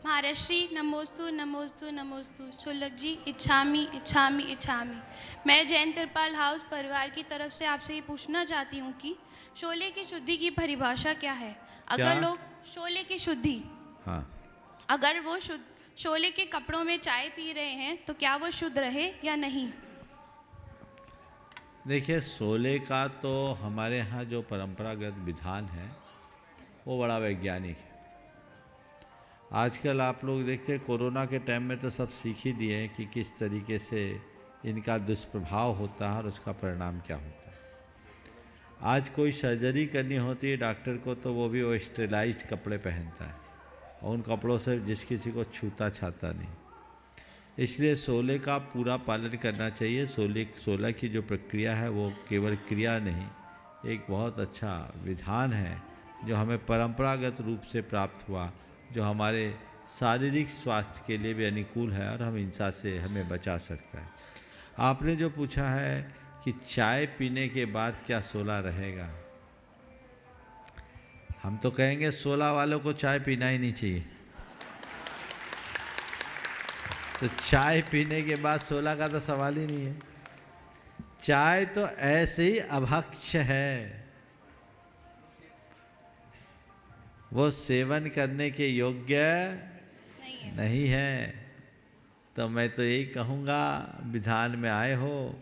महाराज श्री नमोस्तु नमोस्तु नमोस्तु। चुल्लक जी, इच्छामी इच्छामी इच्छामी। मैं जैन त्रिपाल हाउस परिवार की तरफ से आपसे ये पूछना चाहती हूँ कि शोले की शुद्धि की परिभाषा क्या है? अगर लोग शोले की शुद्धि, हाँ, अगर वो शोले के कपड़ों में चाय पी रहे हैं तो क्या वो शुद्ध रहे या नहीं? देखिए, शोले का तो हमारे यहाँ जो परंपरागत विधान है वो बड़ा वैज्ञानिक है। आजकल आप लोग देखते हैं, कोरोना के टाइम में तो सब सीख ही लिए हैं कि किस तरीके से इनका दुष्प्रभाव होता है और उसका परिणाम क्या होता है। आज कोई सर्जरी करनी होती है डॉक्टर को तो वो भी वो स्टेलाइज्ड कपड़े पहनता है और उन कपड़ों से जिस किसी को छूता छाता नहीं। इसलिए शोले का पूरा पालन करना चाहिए। शोला की जो प्रक्रिया है वो केवल क्रिया नहीं, एक बहुत अच्छा विधान है जो हमें परंपरागत रूप से प्राप्त हुआ, जो हमारे शारीरिक स्वास्थ्य के लिए भी अनुकूल है और हम हिंसा से हमें बचा सकता है। आपने जो पूछा है कि चाय पीने के बाद क्या शोला रहेगा, हम तो कहेंगे शोला वालों को चाय पीना ही नहीं चाहिए। तो चाय पीने के बाद शोला का तो सवाल ही नहीं है। चाय तो ऐसे ही अभक्ष्य है, वो सेवन करने के योग्य नहीं है। तो मैं तो यही कहूँगा, विधान में आए हो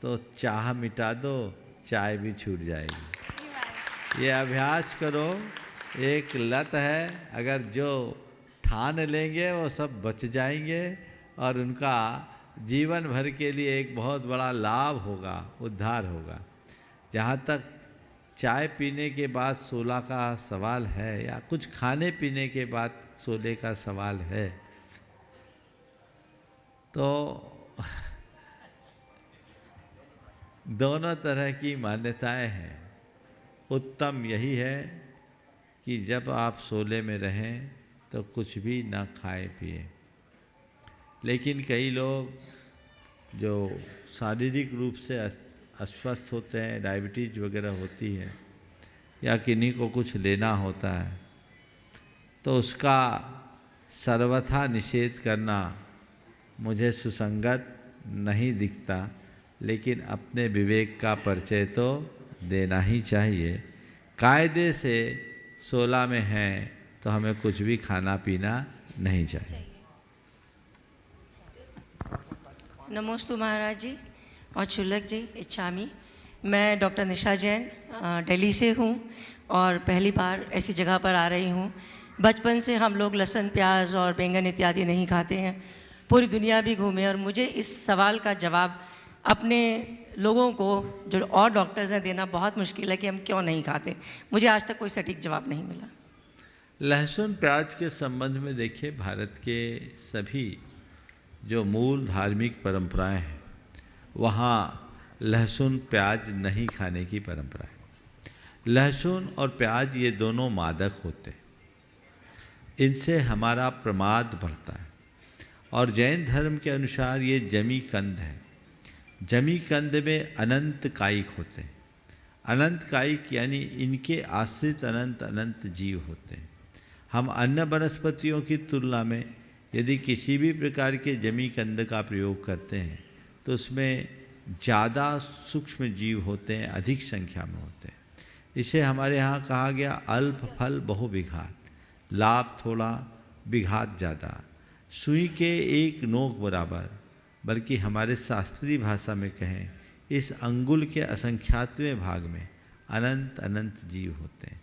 तो चाह मिटा दो, चाय भी छूट जाएगी। ये अभ्यास करो, एक लत है, अगर जो ठान लेंगे वो सब बच जाएंगे और उनका जीवन भर के लिए एक बहुत बड़ा लाभ होगा, उद्धार होगा। जहाँ तक चाय पीने के बाद शोला का सवाल है या कुछ खाने पीने के बाद शोले का सवाल है, तो दोनों तरह की मान्यताएं हैं। उत्तम यही है कि जब आप सोले में रहें तो कुछ भी ना खाए पिए। लेकिन कई लोग जो शारीरिक रूप से अस्वस्थ होते हैं, डायबिटीज वगैरह होती है, या किन्हीं को कुछ लेना होता है, तो उसका सर्वथा निषेध करना मुझे सुसंगत नहीं दिखता। लेकिन अपने विवेक का परिचय तो देना ही चाहिए। कायदे से 16 में हैं तो हमें कुछ भी खाना पीना नहीं चाहिए। नमोस्तु महाराज जी और शुल्लक जी, इच्छामी। मैं डॉक्टर निशा जैन दिल्ली से हूँ और पहली बार ऐसी जगह पर आ रही हूँ। बचपन से हम लोग लहसुन, प्याज और बैंगन इत्यादि नहीं खाते हैं। पूरी दुनिया भी घूमे और मुझे इस सवाल का जवाब अपने लोगों को जो और डॉक्टर्स हैं देना बहुत मुश्किल है कि हम क्यों नहीं खाते। मुझे आज तक कोई सटीक जवाब नहीं मिला। लहसुन प्याज के संबंध में देखिए, भारत के सभी जो मूल धार्मिक परंपराएं हैं वहाँ लहसुन प्याज नहीं खाने की परंपरा है। लहसुन और प्याज ये दोनों मादक होते हैं, इनसे हमारा प्रमाद बढ़ता है। और जैन धर्म के अनुसार ये जमी कंद है। जमी कंद में अनंत कायिक होते हैं। अनंत कायिक यानी इनके आश्रित अनंत अनंत जीव होते हैं। हम अन्य वनस्पतियों की तुलना में यदि किसी भी प्रकार के जमी कंद का प्रयोग करते हैं तो उसमें ज़्यादा सूक्ष्म जीव होते हैं, अधिक संख्या में होते हैं। इसे हमारे यहाँ कहा गया अल्प फल बहुविघात, लाभ थोड़ा विघात ज़्यादा, सुई के एक नोक बराबर। बल्कि हमारे शास्त्रीय भाषा में कहें, इस अंगुल के असंख्यातवें भाग में अनंत अनंत जीव होते हैं।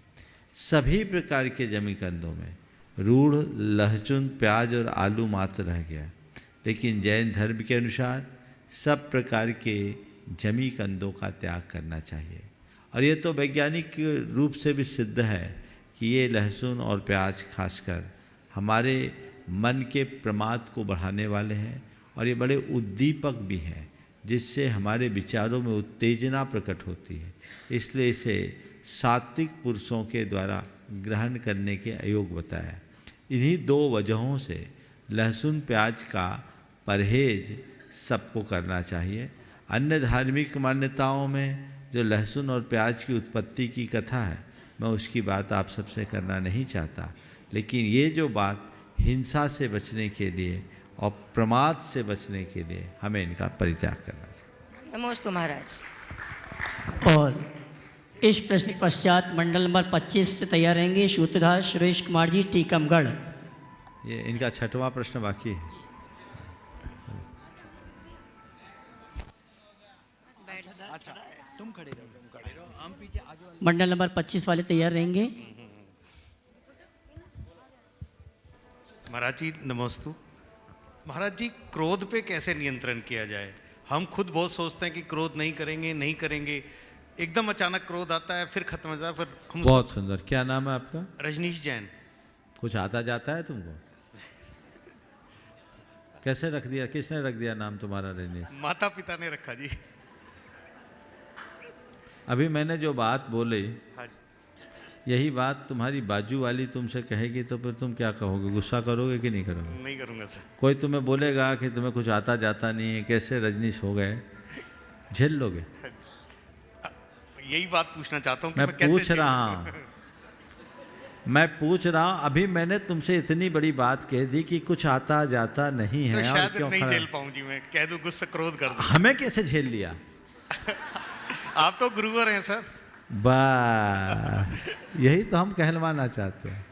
सभी प्रकार के जमी कंदों में रूढ़ लहसुन, प्याज और आलू मात्र रह गया। लेकिन जैन धर्म के अनुसार सब प्रकार के जमी कंदों का त्याग करना चाहिए। और ये तो वैज्ञानिक रूप से भी सिद्ध है कि ये लहसुन और प्याज खासकर हमारे मन के प्रमाद को बढ़ाने वाले हैं और ये बड़े उद्दीपक भी हैं, जिससे हमारे विचारों में उत्तेजना प्रकट होती है। इसलिए इसे सात्विक पुरुषों के द्वारा ग्रहण करने के अयोग्य बताया। इन्हीं दो वजहों से लहसुन प्याज का परहेज सबको करना चाहिए। अन्य धार्मिक मान्यताओं में जो लहसुन और प्याज की उत्पत्ति की कथा है, मैं उसकी बात आप सबसे करना नहीं चाहता। लेकिन ये जो बात हिंसा से बचने के लिए और प्रमाद से बचने के लिए हमें इनका परित्याग करना चाहिए। नमोस्तु महाराज। और इस प्रश्न के पश्चात मंडल नंबर 25 से तैयार रहेंगे सूत्रधार सुरेश कुमार जी, टीकमगढ़। ये इनका 6वां प्रश्न बाकी है। अच्छा, तुम खड़े रहो, हम पीछे आगे। मंडल नंबर 25 वाले तैयार रहेंगे। महाराज जी नमोस्तु। महाराज जी, क्रोध पे कैसे नियंत्रण किया जाए? हम खुद बहुत सोचते हैं कि क्रोध नहीं करेंगे, एकदम अचानक क्रोध आता है, फिर खत्म हो जाता है, फिर हम बहुत सुंदर। क्या नाम है आपका? रजनीश जैन। कुछ आता जाता है तुमको? कैसे रख दिया, किसने रख दिया नाम तुम्हारा रजनीश? माता पिता ने रखा जी। अभी मैंने जो बात बोली, हाँ, यही बात तुम्हारी बाजू वाली तुमसे कहेगी तो फिर तुम क्या कहोगे? गुस्सा करोगे कि नहीं करोगे? नहीं करूँगा सर। कोई तुम्हें बोलेगा कि तुम्हें कुछ आता जाता नहीं है, कैसे रजनीश हो गए, झेल लोगे? यही बात पूछना चाहता हूँ कि मैं मैं कैसे पूछ रहा हूँ। अभी मैंने तुमसे इतनी बड़ी बात कह दी कि कुछ आता जाता नहीं है, तो और शायद क्यों नहीं खड़ा? झेल पाऊँ जी। मैं कह दूँ गुस्सा, क्रोध कर दूँ। हमें कैसे झेल लिया? आप तो गुरुवर हैं सर। बस यही तो हम कहलवाना चाहते हैं।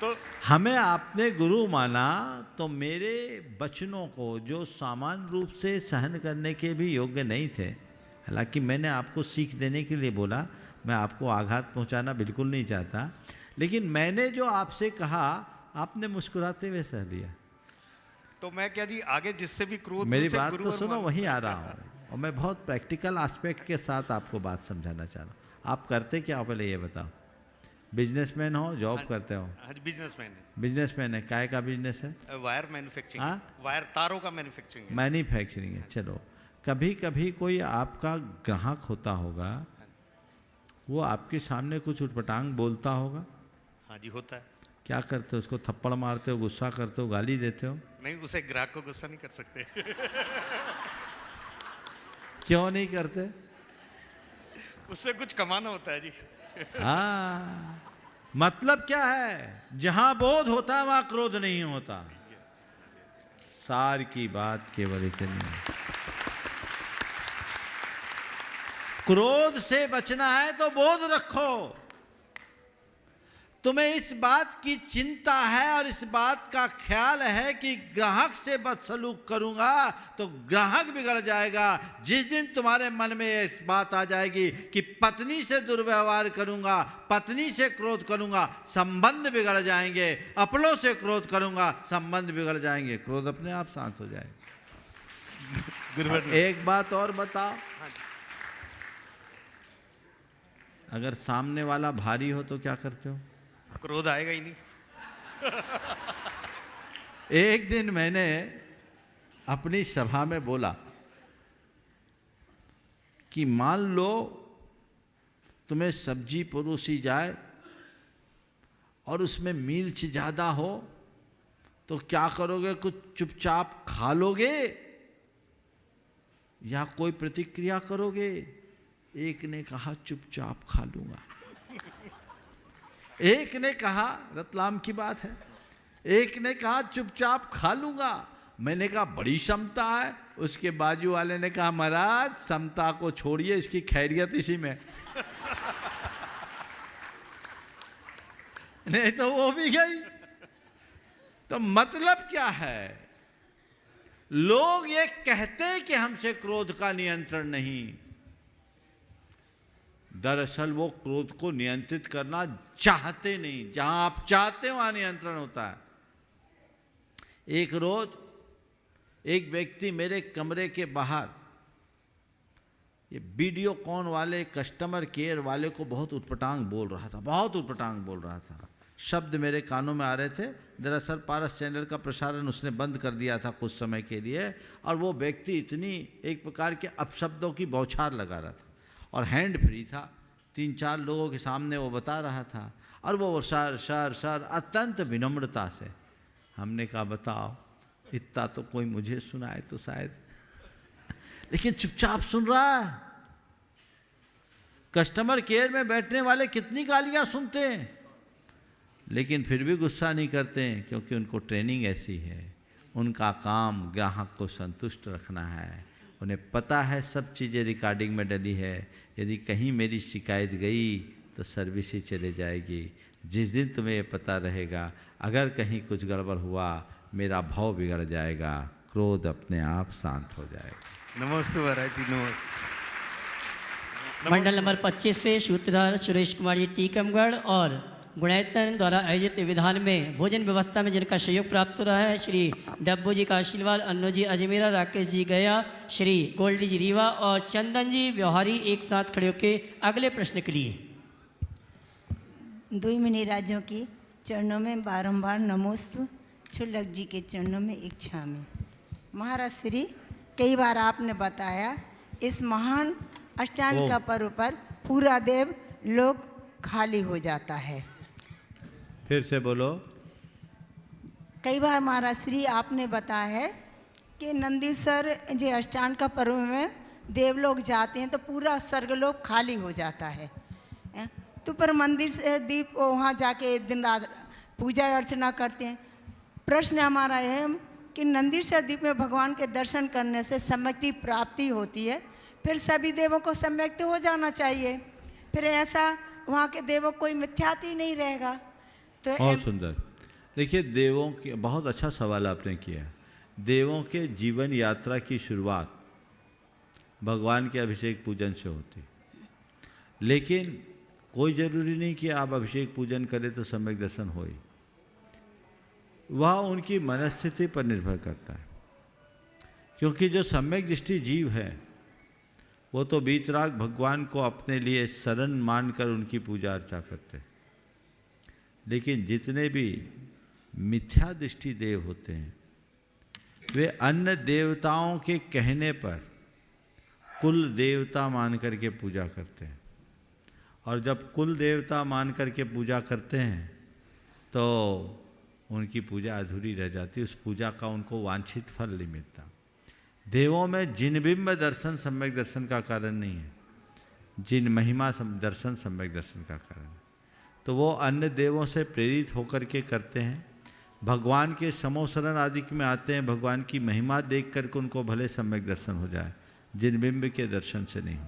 तो हमें आपने गुरु माना तो मेरे वचनों को जो सामान्य रूप से सहन करने के भी योग्य नहीं थे, हालांकि मैंने आपको सीख देने के लिए बोला, मैं आपको आघात पहुंचाना बिल्कुल नहीं चाहता, लेकिन मैंने जो आपसे कहा आपने मुस्कुराते हुए सह लिया। तो मैं क्या जी आगे जिससे भी क्रोध, मेरी बात तो सुनो, वहीं आ रहा हूँ और मैं बहुत प्रैक्टिकल एस्पेक्ट के साथ आपको बात समझाना चाह रहा हूँ। आप करते क्या हो पहले ये बताओ? बिजनेसमैन हो, जॉब करते हो? बिजनेसमैन है। बिजनेसमैन है। काय का बिजनेस है? Wire manufacturing. वायर तारों का मैन्युफैक्चरिंग है। मैन्युफैक्चरिंग है। चलो, कभी कभी कोई आपका ग्राहक होता होगा, वो आपके सामने कुछ उटपटांग बोलता होगा, हाँ जी होता है। क्या करते हो? उसको थप्पड़ मारते हो, गुस्सा करते हो, गाली देते हो? नहीं, उसे ग्राहक को गुस्सा नहीं कर सकते। क्यों नहीं करते? उससे कुछ कमाना होता है जी। हाँ, मतलब क्या है? जहां बोध होता है वहां क्रोध नहीं होता। सार की बात केवल इतनी है। क्रोध से बचना है तो बोध रखो। तुम्हें इस बात की चिंता है और इस बात का ख्याल है कि ग्राहक से बदसलूक करूंगा तो ग्राहक बिगड़ जाएगा। जिस दिन तुम्हारे मन में ये बात आ जाएगी कि पत्नी से दुर्व्यवहार करूंगा, पत्नी से क्रोध करूंगा, संबंध बिगड़ जाएंगे, अपनों से क्रोध करूंगा, संबंध बिगड़ जाएंगे, क्रोध अपने आप शांत हो जाएगा। एक बात और बताओ, अगर सामने वाला भारी हो तो क्या करते हो? क्रोध आएगा ही नहीं। एक दिन मैंने अपनी सभा में बोला कि मान लो तुम्हें सब्जी परोसी जाए और उसमें मिर्च ज्यादा हो तो क्या करोगे? कुछ चुपचाप खा लोगे या कोई प्रतिक्रिया करोगे? एक ने कहा चुपचाप खा लूंगा, एक ने कहा, रतलाम की बात है, एक ने कहा चुपचाप खा लूंगा। मैंने कहा बड़ी समता है। उसके बाजू वाले ने कहा महाराज समता को छोड़िए, इसकी खैरियत इसी में। नहीं तो वो भी गई। तो मतलब क्या है? लोग ये कहते हैं कि हमसे क्रोध का नियंत्रण नहीं, दरअसल वो क्रोध को नियंत्रित करना चाहते नहीं। जहां आप चाहते हो वहां नियंत्रण होता है। एक रोज एक व्यक्ति मेरे कमरे के बाहर ये वीडियोकॉन वाले कस्टमर केयर वाले को बहुत उटपटांग बोल रहा था, बहुत उटपटांग बोल रहा था। शब्द मेरे कानों में आ रहे थे। दरअसल पारस चैनल का प्रसारण उसने बंद कर दिया था कुछ समय के लिए, और वो व्यक्ति इतनी एक प्रकार के अपशब्दों की बौछार लगा रहा था और हैंड फ्री था। 3-4 लोगों के सामने वो बता रहा था और वो सर अत्यंत विनम्रता से। हमने कहा बताओ, इतना तो कोई मुझे सुनाए तो शायद, लेकिन चुपचाप सुन रहा है। कस्टमर केयर में बैठने वाले कितनी गालियां सुनते हैं, लेकिन फिर भी गुस्सा नहीं करते हैं, क्योंकि उनको ट्रेनिंग ऐसी है। उनका काम ग्राहक को संतुष्ट रखना है। उन्हें पता है सब चीज़ें रिकॉर्डिंग में डली है। यदि कहीं मेरी शिकायत गई तो सर्विस ही चले जाएगी। जिस दिन तुम्हें ये पता रहेगा अगर कहीं कुछ गड़बड़ हुआ, मेरा भाव बिगड़ जाएगा, क्रोध अपने आप शांत हो जाएगा। नमस्ते महाराज जी, नमस्ते। मंडल नंबर 25 से सूत्रधार सुरेश कुमार जी टीकमगढ़ और गुणायतन द्वारा आयोजित विधान में भोजन व्यवस्था में जिनका सहयोग प्राप्त हो रहा है, श्री डब्बू जी काशीलवाल, अन्नू जी अजमेरा, राकेश जी गया, श्री गोल्डी जी रीवा और चंदन जी व्यवहारी एक साथ खड़े होकर अगले प्रश्न के लिए। दुई मिनी राज्यों की चरणों में बारंबार नमोस्तु, छुल्लक जी के चरणों में इच्छामि। महाराज श्री, कई बार आपने बताया इस महान अष्टांग का पर्व पर पूरा देव लोग खाली हो जाता है। फिर से बोलो। कई बार महाराज श्री आपने बताया है कि नंदीसर जो अष्टांग का पर्व में देवलोक जाते हैं तो पूरा स्वर्गलोक खाली हो जाता है। तो पर मंदिर से दीप वहाँ जाके दिन रात पूजा अर्चना करते हैं। प्रश्न हमारा है कि नंदी से दीप में भगवान के दर्शन करने से सम्यक की प्राप्ति होती है, फिर सभी देवों को सम्यक हो जाना चाहिए, फिर ऐसा वहाँ के देवों कोई मिथ्यात्व ही नहीं रहेगा। तो बहुत सुंदर। देखिए, देवों की बहुत अच्छा सवाल आपने किया। देवों के जीवन यात्रा की शुरुआत भगवान के अभिषेक पूजन से होती, लेकिन कोई ज़रूरी नहीं कि आप अभिषेक पूजन करें तो सम्यक दर्शन हो। वह उनकी मनस्थिति पर निर्भर करता है, क्योंकि जो सम्यक दृष्टि जीव है वो तो बीतराग भगवान को अपने लिए शरण मानकर उनकी पूजा अर्चा करते हैं। लेकिन जितने भी मिथ्या दृष्टि देव होते हैं वे अन्य देवताओं के कहने पर कुल देवता मान करके पूजा करते हैं, और जब कुल देवता मान करके पूजा करते हैं तो उनकी पूजा अधूरी रह जाती, उस पूजा का उनको वांछित फल नहीं मिलता। देवों में जिन बिंब दर्शन सम्यक दर्शन का कारण नहीं है, जिन महिमा दर्शन सम्यक दर्शन का कारण है। तो वो अन्य देवों से प्रेरित होकर के करते हैं, भगवान के समोसरण आदि में आते हैं, भगवान की महिमा देख करके उनको भले सम्यक दर्शन हो जाए, जिन बिंब के दर्शन से नहीं हो।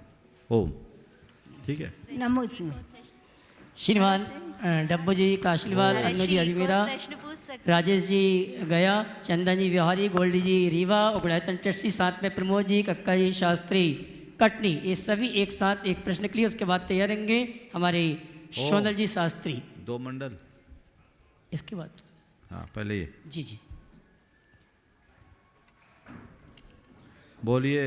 ओम। ठीक है। नमो श्रीमान डब्बू जी काशीवाल, अन्नू जी अजमेरा, राजेश जी गया, चंदन जी बिहारी, गोल्डी जी रीवा, उगड़ायतन ट्रस्टी, साथ में प्रमोद जी, कक्का जी शास्त्री कटनी, ये सभी एक साथ एक प्रश्न के लिए, उसके बाद तैयार रहेंगे हमारे सोनल जी शास्त्री। 2 मंडल इसके बाद। हाँ पहले ये। जी जी बोलिए।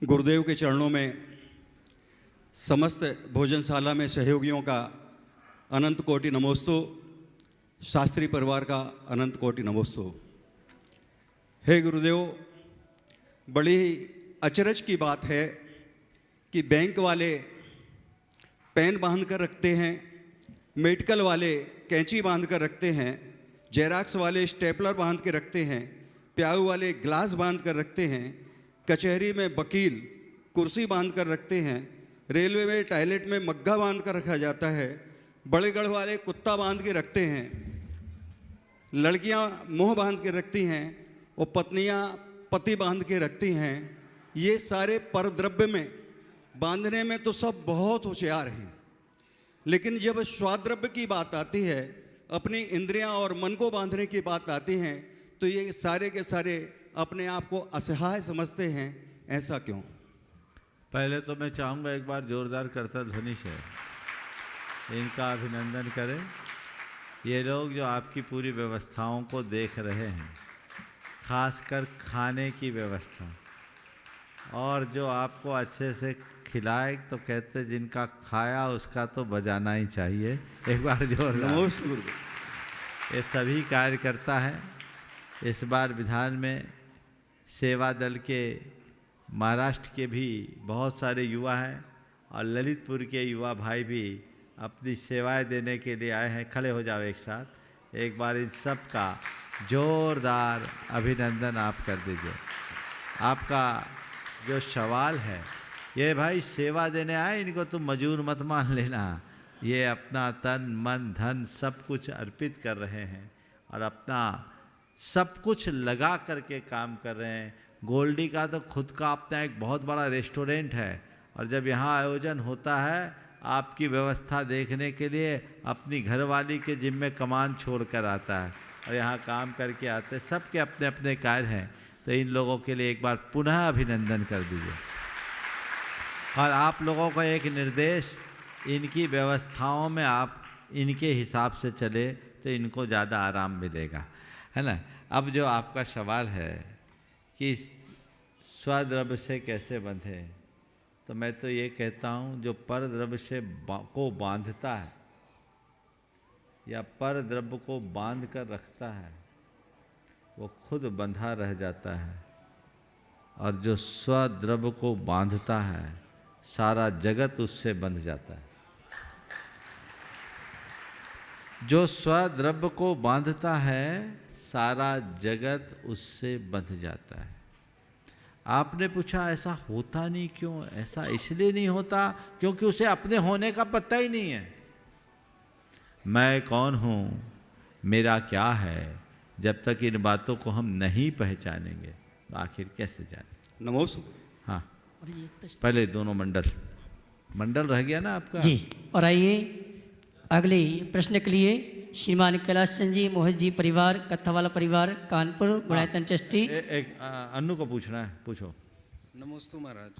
गुरुदेव के चरणों में समस्त भोजनशाला में सहयोगियों का अनंत कोटि नमोस्तु, शास्त्री परिवार का अनंत कोटि नमोस्तु। हे गुरुदेव, बड़ी अचरज की बात है कि बैंक वाले पेन बांध कर रखते हैं, मेडिकल वाले कैंची बांध कर रखते हैं, जेराक्स वाले स्टेपलर बांध के रखते हैं, प्याऊ वाले ग्लास बांध कर रखते हैं, कचहरी में वकील कुर्सी बांध कर रखते हैं, रेलवे में टॉयलेट में मग्गा बांध कर रखा जाता है, बड़ेगढ़ वाले कुत्ता बांध के रखते हैं, लड़कियां मुंह बांध के रखती हैं और पत्नियां पति बांध के रखती हैं। ये सारे परद्रव्य में बांधने में तो सब बहुत होशियार हैं, लेकिन जब स्वाद्रव्य की बात आती है, अपनी इंद्रियां और मन को बांधने की बात आती है, तो ये सारे के सारे अपने आप को असहाय समझते हैं। ऐसा क्यों? पहले तो मैं चाहूँगा एक बार जोरदार करतल ध्वनि से इनका अभिनंदन करें। ये लोग जो आपकी पूरी व्यवस्थाओं को देख रहे हैं, खासकर खाने की व्यवस्था, और जो आपको अच्छे से खिलाए, तो कहते जिनका खाया उसका तो बजाना ही चाहिए। एक बार जोरदार। ये सभी कार्यकर्ता हैं। इस बार विधान में सेवा दल के महाराष्ट्र के भी बहुत सारे युवा हैं और ललितपुर के युवा भाई भी अपनी सेवाएं देने के लिए आए हैं। खड़े हो जाओ एक साथ। एक बार इन सब का जोरदार अभिनंदन आप कर दीजिए। आपका जो सवाल है, ये भाई सेवा देने आए, इनको तुम मजूर मत मान लेना। ये अपना तन मन धन सब कुछ अर्पित कर रहे हैं और अपना सब कुछ लगा करके काम कर रहे हैं। गोल्डी का तो खुद का अपना एक बहुत बड़ा रेस्टोरेंट है, और जब यहाँ आयोजन होता है आपकी व्यवस्था देखने के लिए अपनी घरवाली के जिम्मे कमान छोड़कर आता है और यहाँ काम करके आते हैं। सबके अपने अपने कार्य हैं, तो इन लोगों के लिए एक बार पुनः अभिनंदन कर दीजिए। और आप लोगों को एक निर्देश, इनकी व्यवस्थाओं में आप इनके हिसाब से चले तो इनको ज़्यादा आराम मिलेगा, है ना। अब जो आपका सवाल है कि स्वद्रव्य से कैसे बंधे, तो मैं तो ये कहता हूँ जो पर द्रव्य से को बांधता है या पर द्रव्य को बांध कर रखता है, वो खुद बंधा रह जाता है, और जो स्वद्रव्य को बांधता है सारा जगत उससे बंध जाता है। जो स्वद्रव्य को बांधता है सारा जगत उससे बंध जाता है। आपने पूछा ऐसा होता नहीं क्यों? ऐसा इसलिए नहीं होता क्योंकि उसे अपने होने का पता ही नहीं है। मैं कौन हूँ, मेरा क्या है, जब तक इन बातों को हम नहीं पहचानेंगे तो आखिर कैसे जाने। नमस्कार। हाँ, पहले दोनों मंडल रह गया ना आपका जी। और आइए अगले प्रश्न के लिए श्रीमान कैलाश चंद जी, मोहित जी परिवार, कत्थावाला परिवार, कानपुर, गुणायतन ट्रस्टी। एक अन्नू को पूछना है, पूछो। नमस्ते महाराज।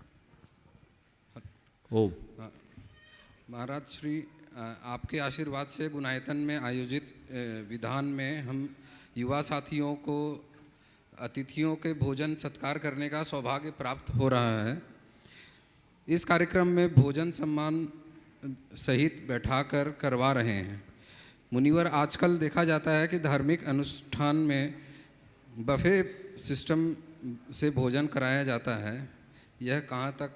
ओ महाराज श्री, आपके आशीर्वाद से गुणायतन में आयोजित विधान में हम युवा साथियों को अतिथियों के भोजन सत्कार करने का सौभाग्य प्राप्त हो रहा है। इस कार्यक्रम में भोजन सम्मान सहित बैठाकर करवा रहे हैं। मुनिवर, आजकल देखा जाता है कि धार्मिक अनुष्ठान में बफे सिस्टम से भोजन कराया जाता है। यह कहाँ तक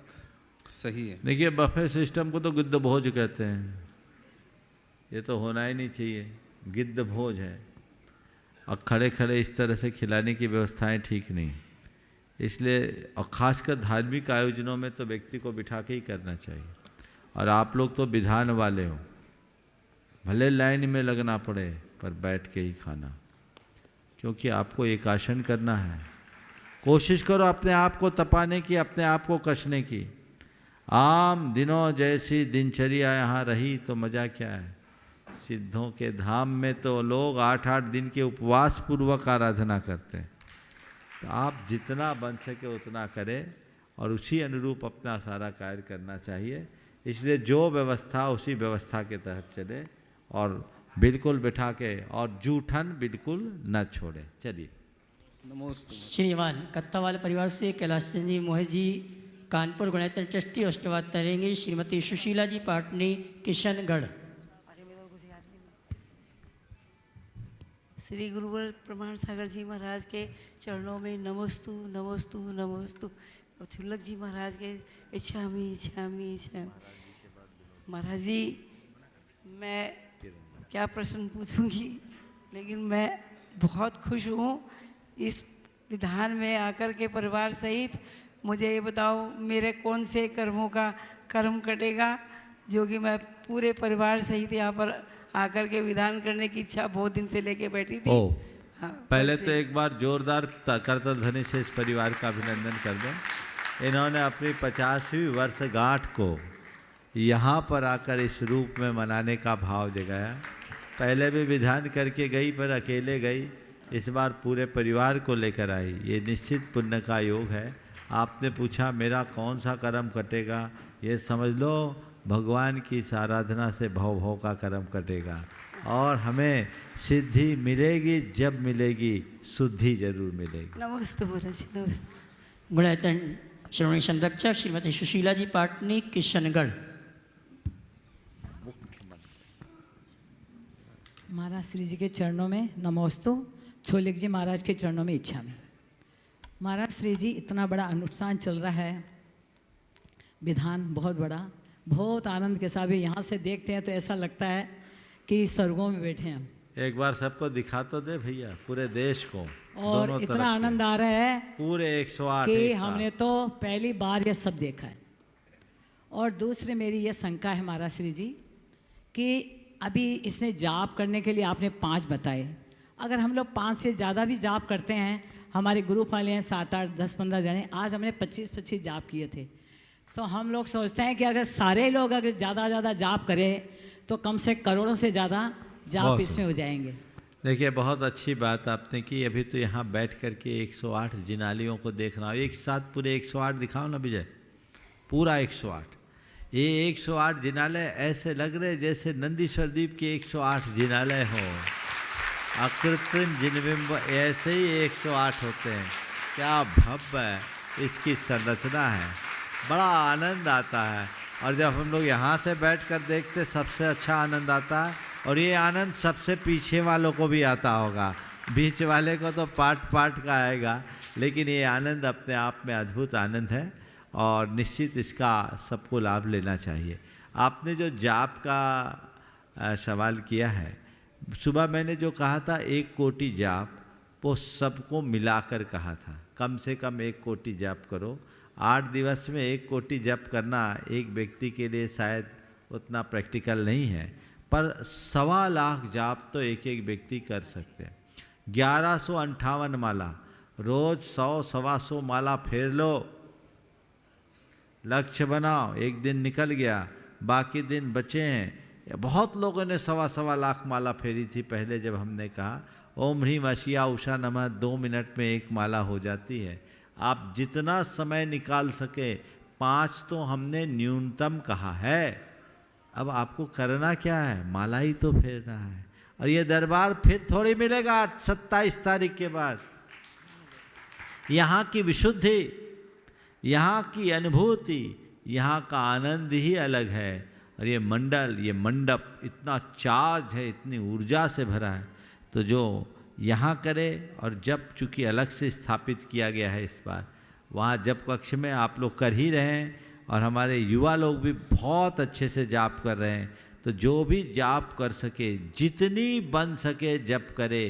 सही है? देखिए, बफे सिस्टम को तो गिद्ध भोज कहते हैं, ये तो होना ही नहीं चाहिए, गिद्ध भोज है। और खड़े खड़े इस तरह से खिलाने की व्यवस्थाएं ठीक नहीं, इसलिए और ख़ासकर धार्मिक आयोजनों में तो व्यक्ति को बिठा के ही करना चाहिए। और आप लोग तो विधान वाले हो, भले लाइन में लगना पड़े पर बैठ के ही खाना, क्योंकि आपको एक आसन करना है। कोशिश करो अपने आप को तपाने की, अपने आप को कसने की। आम दिनों जैसी दिनचर्या यहाँ रही तो मज़ा क्या है। सिद्धों के धाम में तो लोग 8-8 दिन के उपवास पूर्वक आराधना करते हैं। तो आप जितना बन सके उतना करें और उसी अनुरूप अपना सारा कार्य करना चाहिए। इसलिए जो व्यवस्था उसी व्यवस्था के तहत चले और बिल्कुल बिठा के, और जूठन बिल्कुल न छोड़े। चलिए। श्रीमान कत्तावाल परिवार से कैलाश चंद जी मोहित जी कानपुर गुणायतन ट्रस्टी, उसके बाद तरेंगे श्रीमती सुशीला जी पाटनी किशनगढ़। श्री गुरुवर प्रमाण सागर जी महाराज के चरणों में नमोस्तु नमोस्तु नमोस्तु। और छुल्लक जी महाराज के इच्छामी इच्छामी इच्छा। महाराज जी, मैं क्या प्रश्न पूछूंगी, लेकिन मैं बहुत खुश हूँ इस विधान में आकर के परिवार सहित। मुझे ये बताओ, मेरे कौन से कर्मों का कर्म कटेगा जो कि मैं पूरे परिवार सहित यहाँ पर आकर के विधान करने की इच्छा बहुत दिन से लेके बैठी थी। हाँ, पहले तो एक बार जोरदार करतल ध्वनि से इस परिवार का अभिनंदन कर दें। इन्होंने अपनी 50वीं वर्षगांठ को यहाँ पर आकर इस रूप में मनाने का भाव जगाया। पहले भी विधान करके गई पर अकेले गई, इस बार पूरे परिवार को लेकर आई। ये निश्चित पुण्य का योग है। आपने पूछा मेरा कौन सा कर्म कटेगा, ये समझ लो भगवान की इस आराधना से भव भव का कर्म कटेगा और हमें सिद्धि मिलेगी। जब मिलेगी शुद्धि जरूर मिलेगी। नमस्ते महाराज, नमस्ते। गुणायतन श्रोमणी संरक्षक श्रीमती सुशीला जी पाटनी किशनगढ़। महाराज श्री जी के चरणों में नमोस्तु। छोलिक जी महाराज के चरणों में इच्छा में। महाराज श्री जी, इतना बड़ा अनुष्ठान चल रहा है, विधान बहुत बड़ा, बहुत आनंद के साथ भी यहाँ से देखते हैं तो ऐसा लगता है कि स्वर्गों में बैठे हैं। एक बार सबको दिखा तो दे भैया, पूरे देश को। और इतना आनंद आ रहा है पूरे 108 कि हमने तो पहली बार ये सब देखा है। और दूसरे मेरी ये शंका है महाराज श्री जी कि अभी इसमें जाप करने के लिए आपने 5 बताए। अगर हम लोग 5 से ज़्यादा भी जाप करते हैं, हमारे ग्रुप वाले हैं 7, 8, 10, 15 जने, आज हमने 25 जाप किए थे, तो हम लोग सोचते हैं कि अगर सारे लोग अगर ज़्यादा जाप करें तो कम से करोड़ों से ज़्यादा जाप इसमें हो जाएंगे। देखिए, बहुत अच्छी बात आपने की। अभी तो यहाँ बैठ करके 108 जिनालियों को देखना, एक साथ पूरे 108 दिखाओ ना विजय, पूरा 108। ये 108 जिनालय ऐसे लग रहे जैसे नंदीश्वर द्वीप के 108 जिनालय हो। अकृत्रिम जिनबिंब ऐसे ही 108 होते हैं। क्या भव्य इसकी संरचना है, बड़ा आनंद आता है। और जब हम लोग यहाँ से बैठकर देखते सबसे अच्छा आनंद आता है। और ये आनंद सबसे पीछे वालों को भी आता होगा, बीच वाले को तो पार्ट का आएगा, लेकिन ये आनंद अपने आप में अद्भुत आनंद है और निश्चित इसका सबको लाभ लेना चाहिए। आपने जो जाप का सवाल किया है, सुबह मैंने जो कहा था 1 कोटि जाप, वो सबको मिलाकर कहा था। कम से कम 1 कोटि जाप करो। 8 दिवस में 1 कोटि जप करना एक व्यक्ति के लिए शायद उतना प्रैक्टिकल नहीं है, पर 1.25 लाख जाप तो एक व्यक्ति कर सकते हैं। 1158 माला, रोज 100-125 माला फेर लो, लक्ष्य बनाओ। एक दिन निकल गया, बाकी दिन बचे हैं। बहुत लोगों ने 1.25 लाख माला फेरी थी पहले, जब हमने कहा ओम ह्रीम अशिया उषा नमः 2 मिनट में 1 माला हो जाती है। आप जितना समय निकाल सके, 5 तो हमने न्यूनतम कहा है। अब आपको करना क्या है, माला ही तो फेरना है। और ये दरबार फिर थोड़ी मिलेगा 27 तारीख के बाद। यहाँ की विशुद्धि, यहाँ की अनुभूति, यहाँ का आनंद ही अलग है। और ये मंडल, ये मंडप इतना चार्ज है, इतनी ऊर्जा से भरा है। तो जो यहाँ करे, और जब चूँकि अलग से स्थापित किया गया है इस बार, वहाँ जप कक्ष में आप लोग कर ही रहे हैं। और हमारे युवा लोग भी बहुत अच्छे से जाप कर रहे हैं। तो जो भी जाप कर सके, जितनी बन सके जप करे।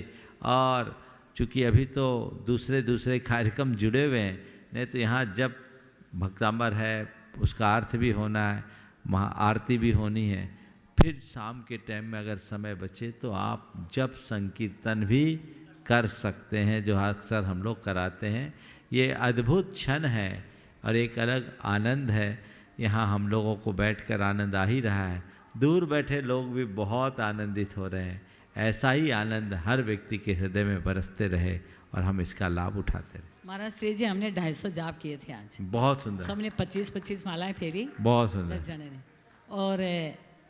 और चूँकि अभी तो दूसरे कार्यक्रम जुड़े हुए हैं, नहीं तो यहाँ जब भक्तांबर है उसका अर्थ भी होना है, महा आरती भी होनी है। फिर शाम के टाइम में अगर समय बचे तो आप जप संकीर्तन भी कर सकते हैं, जो अक्सर हम लोग कराते हैं। ये अद्भुत क्षण है और एक अलग आनंद है। यहाँ हम लोगों को बैठकर आनंद आ ही रहा है, दूर बैठे लोग भी बहुत आनंदित हो रहे हैं। ऐसा ही आनंद हर व्यक्ति के हृदय में बरसते रहे और हम इसका लाभ उठाते रहे। महाराज श्री जी, हमने 250 जाप किए थे आज। बहुत सुंदर। सबने 25-25 मालाएं फेरी, बहुत सुंदर। 10 जने ने। और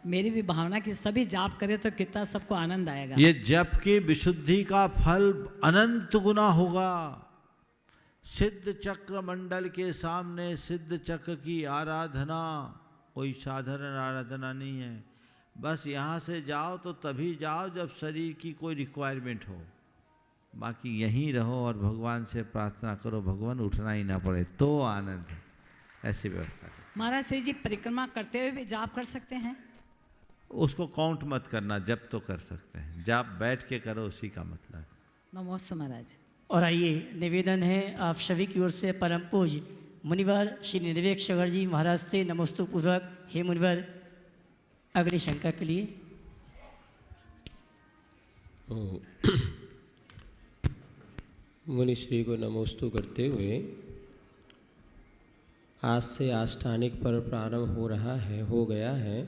मेरी भी भावना कि सभी जाप करें तो कितना सबको आनंद आएगा। ये जप की विशुद्धि का फल अनंत गुना होगा। सिद्ध चक्र मंडल के सामने सिद्ध चक्र की आराधना कोई साधारण आराधना नहीं है। बस यहाँ से जाओ तो तभी जाओ जब शरीर की कोई रिक्वायरमेंट हो, बाकी यहीं रहो और भगवान से प्रार्थना करो भगवान उठना ही ना पड़े तो आनंद है। ऐसी व्यवस्था करो। महाराज श्री जी, परिक्रमा करते हुए भी जाप कर सकते हैं? उसको काउंट मत करना, जप तो कर सकते हैं, जाप बैठ के करो उसी का मतलब। नमोस्तु महाराज। और आइए निवेदन है आप सभी की ओर से परम पूज्य मुनिवर श्री निर्वेक शगर जी महाराज से नमोस्तु पूर्वक हे मुनिवर अगली शंका के लिए। मुनिश्री को नमोस्तु करते हुए आज से आष्टानिक पर्व प्रारंभ हो गया है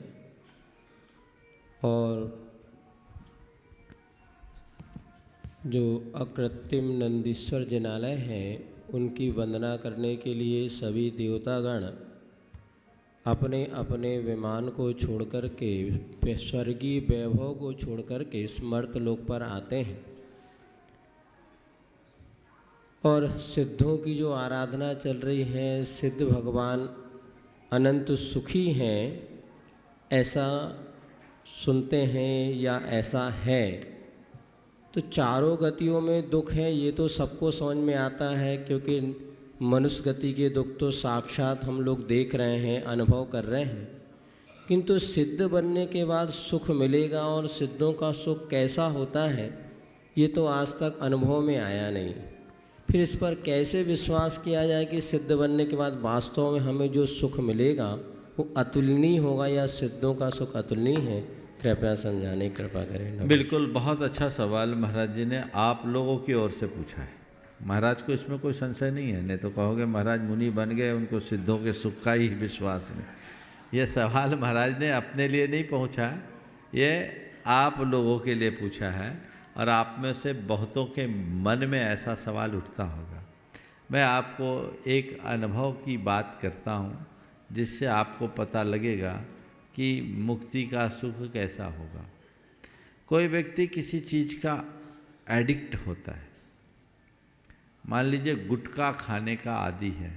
और जो अकृत्रिम नंदीश्वर जिनालय है उनकी वंदना करने के लिए सभी देवतागण अपने अपने विमान को छोड़कर के, स्वर्गीय वैभव को छोड़कर के स्मर्त लोक पर आते हैं और सिद्धों की जो आराधना चल रही है, सिद्ध भगवान अनंत सुखी हैं ऐसा सुनते हैं या ऐसा है। तो चारों गतियों में दुख है ये तो सबको समझ में आता है, क्योंकि मनुष्य गति के दुख तो साक्षात हम लोग देख रहे हैं, अनुभव कर रहे हैं। किंतु सिद्ध बनने के बाद सुख मिलेगा और सिद्धों का सुख कैसा होता है ये तो आज तक अनुभव में आया नहीं। फिर इस पर कैसे विश्वास किया जाए कि सिद्ध बनने के बाद वास्तव में हमें जो सुख मिलेगा वो अतुलनीय होगा या सिद्धों का सुख अतुलनीय है? कृपया समझाने कृपा करें। बिल्कुल, बहुत अच्छा सवाल महाराज जी ने आप लोगों की ओर से पूछा है। महाराज को इसमें कोई संशय नहीं है, नहीं तो कहोगे महाराज मुनि बन गए उनको सिद्धों के सुख का ही विश्वास नहीं। ये सवाल महाराज ने अपने लिए नहीं पूछा, ये आप लोगों के लिए पूछा है और आप में से बहुतों के मन में ऐसा सवाल उठता होगा। मैं आपको एक अनुभव की बात करता हूँ जिससे आपको पता लगेगा कि मुक्ति का सुख कैसा होगा। कोई व्यक्ति किसी चीज़ का एडिक्ट होता है, मान लीजिए गुटखा खाने का आदी है।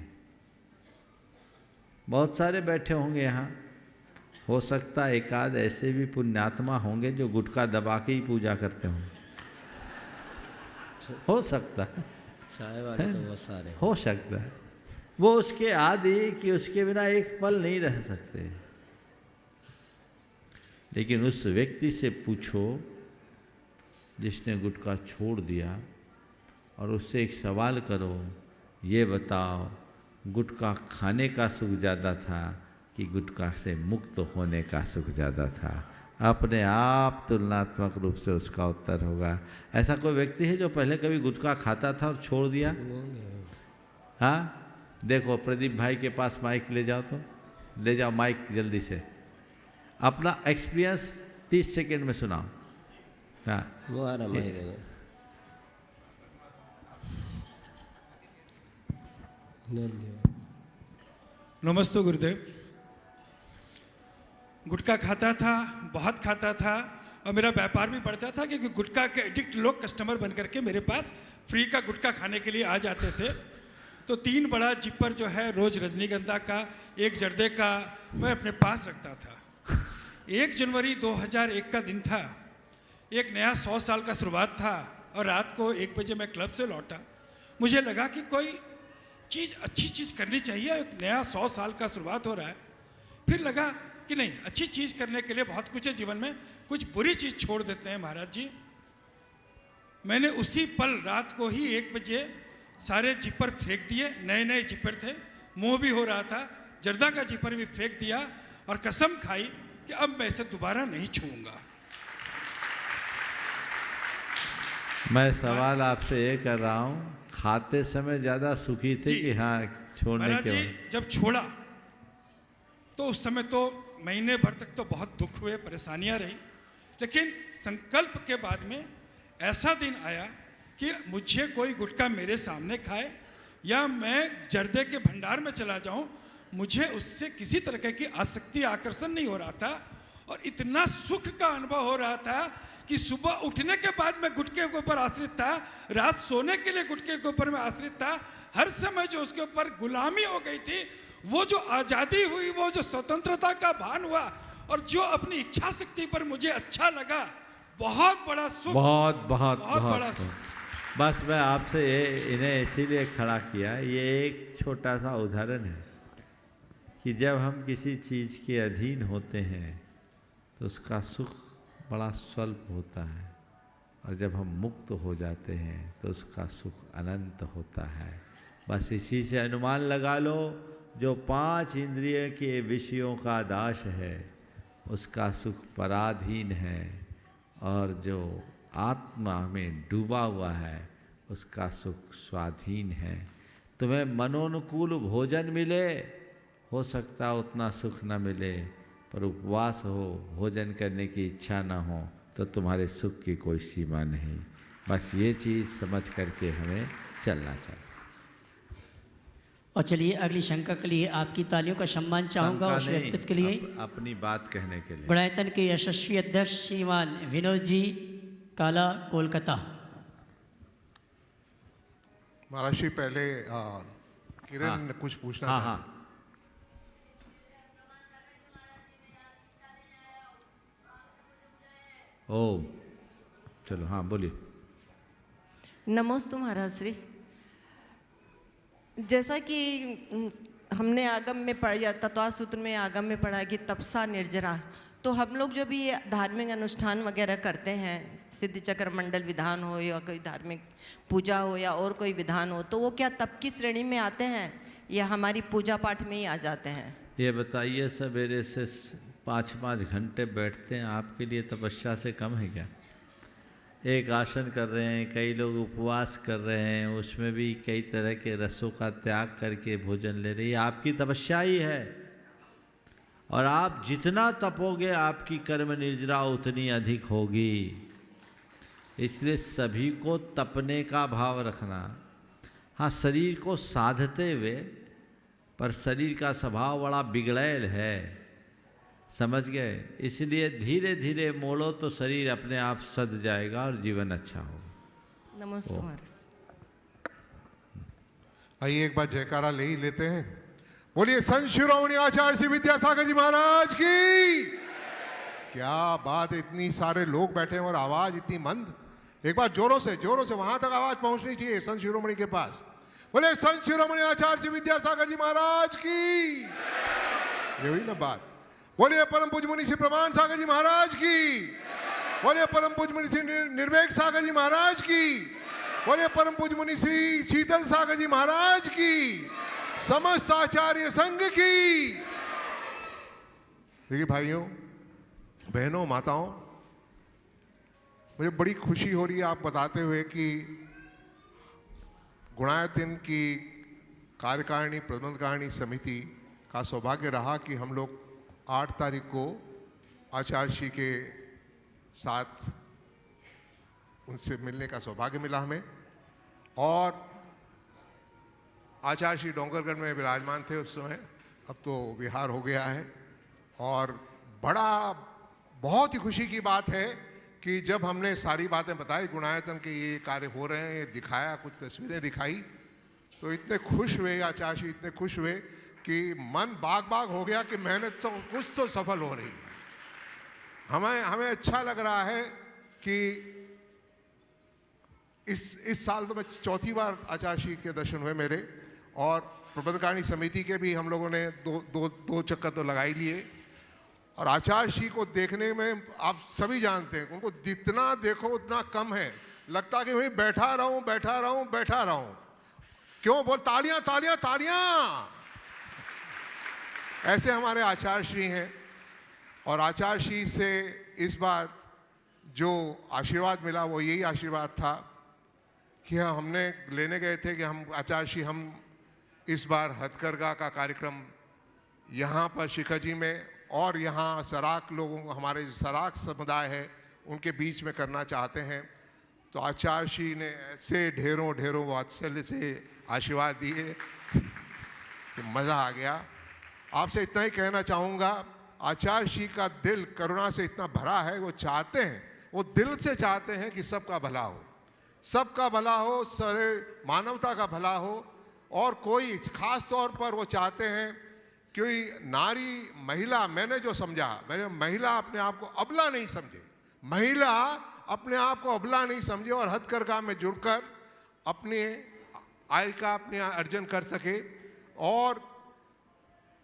बहुत सारे बैठे होंगे यहाँ, हो सकता है एक आध ऐसे भी पुण्यात्मा होंगे जो गुटखा दबा के ही पूजा करते होंगे, हो सकता है। चाय वाले तो बहुत सारे हो सकता है वो उसके आदि कि उसके बिना एक पल नहीं रह सकते। लेकिन उस व्यक्ति से पूछो जिसने गुटखा छोड़ दिया और उससे एक सवाल करो, ये बताओ गुटखा खाने का सुख ज़्यादा था कि गुटखा से मुक्त होने का सुख ज़्यादा था? अपने आप तुलनात्मक रूप से उसका उत्तर होगा। ऐसा कोई व्यक्ति है जो पहले कभी गुटखा खाता था और छोड़ दिया? हाँ, देखो प्रदीप भाई के पास माइक ले जाओ, तो ले जाओ माइक जल्दी से, अपना एक्सपीरियंस 30 सेकंड में सुनाओ। हाँ, वो आ रहा है। नमस्ते गुरुदेव। गुटखा खाता था, बहुत खाता था और मेरा व्यापार भी बढ़ता था क्योंकि गुटखा के एडिक्ट लोग कस्टमर बन करके मेरे पास फ्री का गुटखा खाने के लिए आ जाते थे। तो 3 बड़ा जिपर जो है रोज रजनीगंधा का, 1 जर्दे का मैं अपने पास रखता था। 1 जनवरी 2001 का दिन था, एक नया 100 साल का शुरुआत था और रात को 1 बजे मैं क्लब से लौटा। मुझे लगा कि कोई चीज़ अच्छी चीज़ करनी चाहिए, एक नया 100 साल का शुरुआत हो रहा है। फिर लगा कि नहीं, अच्छी चीज़ करने के लिए बहुत कुछ है जीवन में, कुछ बुरी चीज़ छोड़ देते हैं महाराज जी। मैंने उसी पल रात को ही 1 बजे सारे जिपर फेंक दिए, नए नए जिपर थे, मुंह भी हो रहा था, जर्दा का जिपर भी फेंक दिया और कसम खाई कि अब मैं इसे दोबारा नहीं छूऊंगा। मैं सवाल आपसे ये कर रहा हूँ, खाते समय ज़्यादा सुखी थे कि हाँ छोड़ने महाराज के जी बाद? जब छोड़ा तो उस समय तो महीने भर तक तो बहुत दुख हुए, परेशानियां रही, लेकिन संकल्प के बाद में ऐसा दिन आया कि मुझे कोई गुटखा मेरे सामने खाए या मैं जर्दे के भंडार में चला जाऊं, मुझे उससे किसी तरह की आसक्ति, आकर्षण नहीं हो रहा था और इतना सुख का अनुभव हो रहा था कि सुबह उठने के बाद मैं गुटखे के ऊपर आश्रित था, रात सोने के लिए गुटखे के ऊपर मैं आश्रित था। हर समय जो उसके ऊपर गुलामी हो गई थी, वो जो आज़ादी हुई, वो जो स्वतंत्रता का भान हुआ और जो अपनी इच्छा शक्ति पर मुझे अच्छा लगा, बहुत बड़ा सुख, बहुत बड़ा सुख। बस मैं आपसे इन्हें इसीलिए खड़ा किया, ये एक छोटा सा उदाहरण है कि जब हम किसी चीज़ के अधीन होते हैं तो उसका सुख बड़ा स्वल्प होता है और जब हम मुक्त हो जाते हैं तो उसका सुख अनंत होता है। बस इसी से अनुमान लगा लो, जो 5 इंद्रिय के विषयों का दास है उसका सुख पराधीन है और जो आत्मा में डूबा हुआ है उसका सुख स्वाधीन है। तुम्हें मनोनुकूल भोजन मिले, हो सकता उतना सुख न मिले, पर उपवास हो, भोजन करने की इच्छा ना हो तो तुम्हारे सुख की कोई सीमा नहीं। बस ये चीज़ समझ करके हमें चलना चाहिए। और चलिए अगली शंका के लिए आपकी तालियों का सम्मान चाहूँगा उस व्यक्तित्व के लिए, अपनी बात कहने के लिए। गुणायतन के यशस्वी अध्यक्ष श्रीमान विनोद जी, काला, कोलकाता। महाराज जी पहले किरण ने कुछ पूछना था। हाँ। ओ चलो हाँ बोलिए। नमोस्तु महाराज श्री। जैसा कि हमने आगम में पढ़ा या तत्वा सूत्र में आगम में पढ़ा कि तपसा निर्जरा, तो हम लोग जो भी ये धार्मिक अनुष्ठान वगैरह करते हैं, सिद्धि चक्र मंडल विधान हो या कोई धार्मिक पूजा हो या और कोई विधान हो, तो वो क्या तप की श्रेणी में आते हैं या हमारी पूजा पाठ में ही आ जाते हैं? ये बताइए, सवेरे से 5-5 घंटे बैठते हैं, आपके लिए तपस्या से कम है क्या? एक आसन कर रहे हैं, कई लोग उपवास कर रहे हैं, उसमें भी कई तरह के रसों का त्याग करके भोजन ले रही है, आपकी तपस्या ही है। और आप जितना तपोगे आपकी कर्म निर्जरा उतनी अधिक होगी। इसलिए सभी को तपने का भाव रखना। हाँ, शरीर को साधते हुए, पर शरीर का स्वभाव बड़ा बिगड़ैल है, समझ गए? इसलिए धीरे धीरे मोड़ो तो शरीर अपने आप सज जाएगा और जीवन अच्छा होगा। नमस्ते महाराज। आइए एक बार जयकारा ले ही लेते हैं। बोलिए संत शिरोमणि आचार्य श्री विद्यासागर जी महाराज की। क्या बात, इतनी सारे लोग बैठे हैं और आवाज इतनी मंद। एक बार जोरों से वहां तक आवाज पहुंचनी चाहिए संत शिरोमणि के पास। बोले संत शिरोमणि आचार्य श्री विद्यासागर जी महाराज की। ये हुई ना बात। बोलिए परम पूज्य मुनि श्री प्रमाण सागर जी महाराज की। बोलिए परम पूज्य मुनि श्री निर्वेक सागर जी महाराज की। बोलिए परम पूज्य मुनि श्री शीतल सागर जी महाराज की। समस्त आचार्य संघ की। देखिए भाइयों, बहनों, माताओं, मुझे बड़ी खुशी हो रही है आप बताते हुए कि गुणायतन की कार्यकारिणी प्रबंधकारिणी समिति का सौभाग्य रहा कि हम लोग 8 तारीख को आचार्य श्री के साथ उनसे मिलने का सौभाग्य मिला हमें। और आचार्य श्री डोंगरगढ़ में विराजमान थे उस समय, अब तो विहार हो गया है। और बहुत ही खुशी की बात है कि जब हमने सारी बातें बताई, गुणायतन के ये कार्य हो रहे हैं, दिखाया, कुछ तस्वीरें दिखाई, तो इतने खुश हुए आचार्य श्री, इतने खुश हुए कि मन बाग बाग हो गया कि मेहनत तो कुछ तो सफल हो रही है। हमें अच्छा लग रहा है कि इस साल तो मैं 4थी बार आचार्य श्री के दर्शन हुए मेरे। और प्रबंधकारिणी समिति के भी हम लोगों ने दो चक्कर तो लगा ही लिए। और आचार्य श्री को देखने में आप सभी जानते हैं, उनको जितना देखो उतना कम है, लगता कि भाई बैठा रहूं बैठा रहूं बैठा रहूं। क्यों बोल, तालियां तालियां तालियां। ऐसे हमारे आचार्य श्री हैं। और आचार्य श्री से इस बार जो आशीर्वाद मिला वो यही आशीर्वाद था कि हमने लेने गए थे कि हम आचार्य श्री, हम इस बार हथकरघा का कार्यक्रम यहाँ पर शिखर जी में और यहाँ सराक लोगों, हमारे जो सराक समुदाय है उनके बीच में करना चाहते हैं। तो आचार्य श्री ने ऐसे ढेरों ढेरों वात्सल्य से आशीर्वाद दिए कि मज़ा आ गया। आपसे इतना ही कहना चाहूँगा, आचार्य श्री का दिल करुणा से इतना भरा है, वो चाहते हैं, वो दिल से चाहते हैं कि सबका भला हो, सबका भला हो, सारे मानवता का भला हो। और कोई खास तौर पर वो चाहते हैं कि नारी, महिला, मैंने जो समझा, मैंने महिला अपने आप को अबला नहीं समझे, महिला अपने आप को अबला नहीं समझे और हथकरघा में जुड़कर अपने आय का अपने अर्जन कर सके। और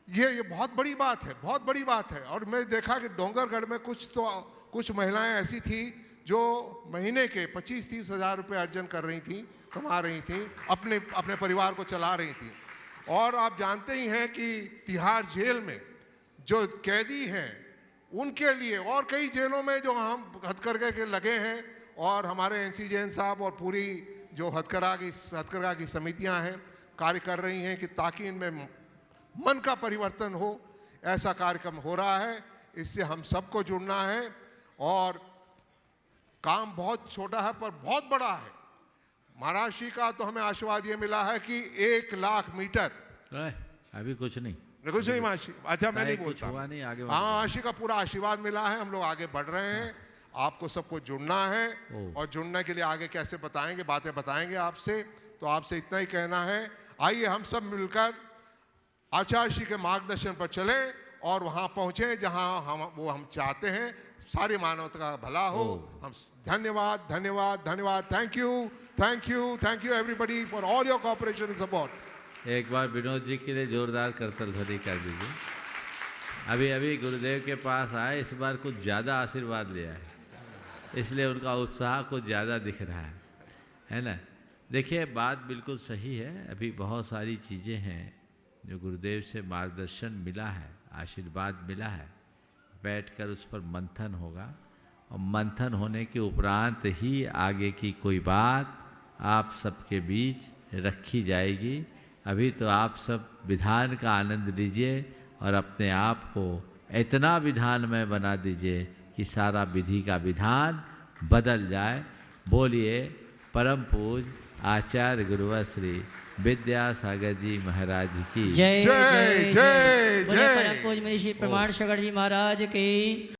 ये बहुत बड़ी बात है, बहुत बड़ी बात है। और मैं देखा कि डोंगरगढ़ में कुछ महिलाएं ऐसी थी जो महीने के 25-30 हज़ार रुपये अर्जन कर रही थी, कमा रही थी, अपने परिवार को चला रही थी। और आप जानते ही हैं कि तिहाड़ जेल में जो कैदी हैं उनके लिए, और कई जेलों में जो हम हथकरघा के लगे हैं, और हमारे NC जैन साहब और पूरी जो हथकरघा की समितियां हैं कार्य कर रही हैं कि ताकि इनमें मन का परिवर्तन हो। ऐसा कार्यक्रम हो रहा है, इससे हम सबको जुड़ना है। और काम बहुत छोटा है पर बहुत बड़ा है। महाराज श्री का तो हमें आशीर्वाद ये मिला है कि 1 लाख मीटर, अभी कुछ नहीं, कुछ नहीं महाराज। अच्छा मैं नहीं बोलता, आगे हाँ महाराज श्री का पूरा आशीर्वाद मिला है, हम लोग आगे बढ़ रहे हैं। आपको सबको जुड़ना है और जुड़ने के लिए आगे कैसे बताएंगे, बातें बताएंगे आपसे। तो आपसे इतना ही कहना है, आइए हम सब मिलकर आचार्य श्री के मार्गदर्शन पर चलें और वहाँ पहुँचे जहाँ हम चाहते हैं सारी मानवता का भला हो। हम धन्यवाद धन्यवाद धन्यवाद। Thank you thank you thank you everybody for all your cooperation and support. एक बार विनोद जी के लिए जोरदार करतल ध्वनि कर दीजिए। अभी अभी गुरुदेव के पास आए, इस बार कुछ ज़्यादा आशीर्वाद लिया है, इसलिए उनका उत्साह कुछ ज़्यादा दिख रहा है ना। देखिए बात बिल्कुल सही है। अभी बहुत सारी चीज़ें हैं जो गुरुदेव से मार्गदर्शन मिला है, आशीर्वाद मिला है, बैठकर उस पर मंथन होगा और मंथन होने के उपरांत ही आगे की कोई बात आप सबके बीच रखी जाएगी। अभी तो आप सब विधान का आनंद लीजिए और अपने आप को इतना विधानमय बना दीजिए कि सारा विधि का विधान बदल जाए। बोलिए परम पूज्य आचार्य गुरुवर श्री विद्यासागर जी महाराज की जय जय जय। परम पूज्य मनीषी प्रमाण सागर जी महाराज की।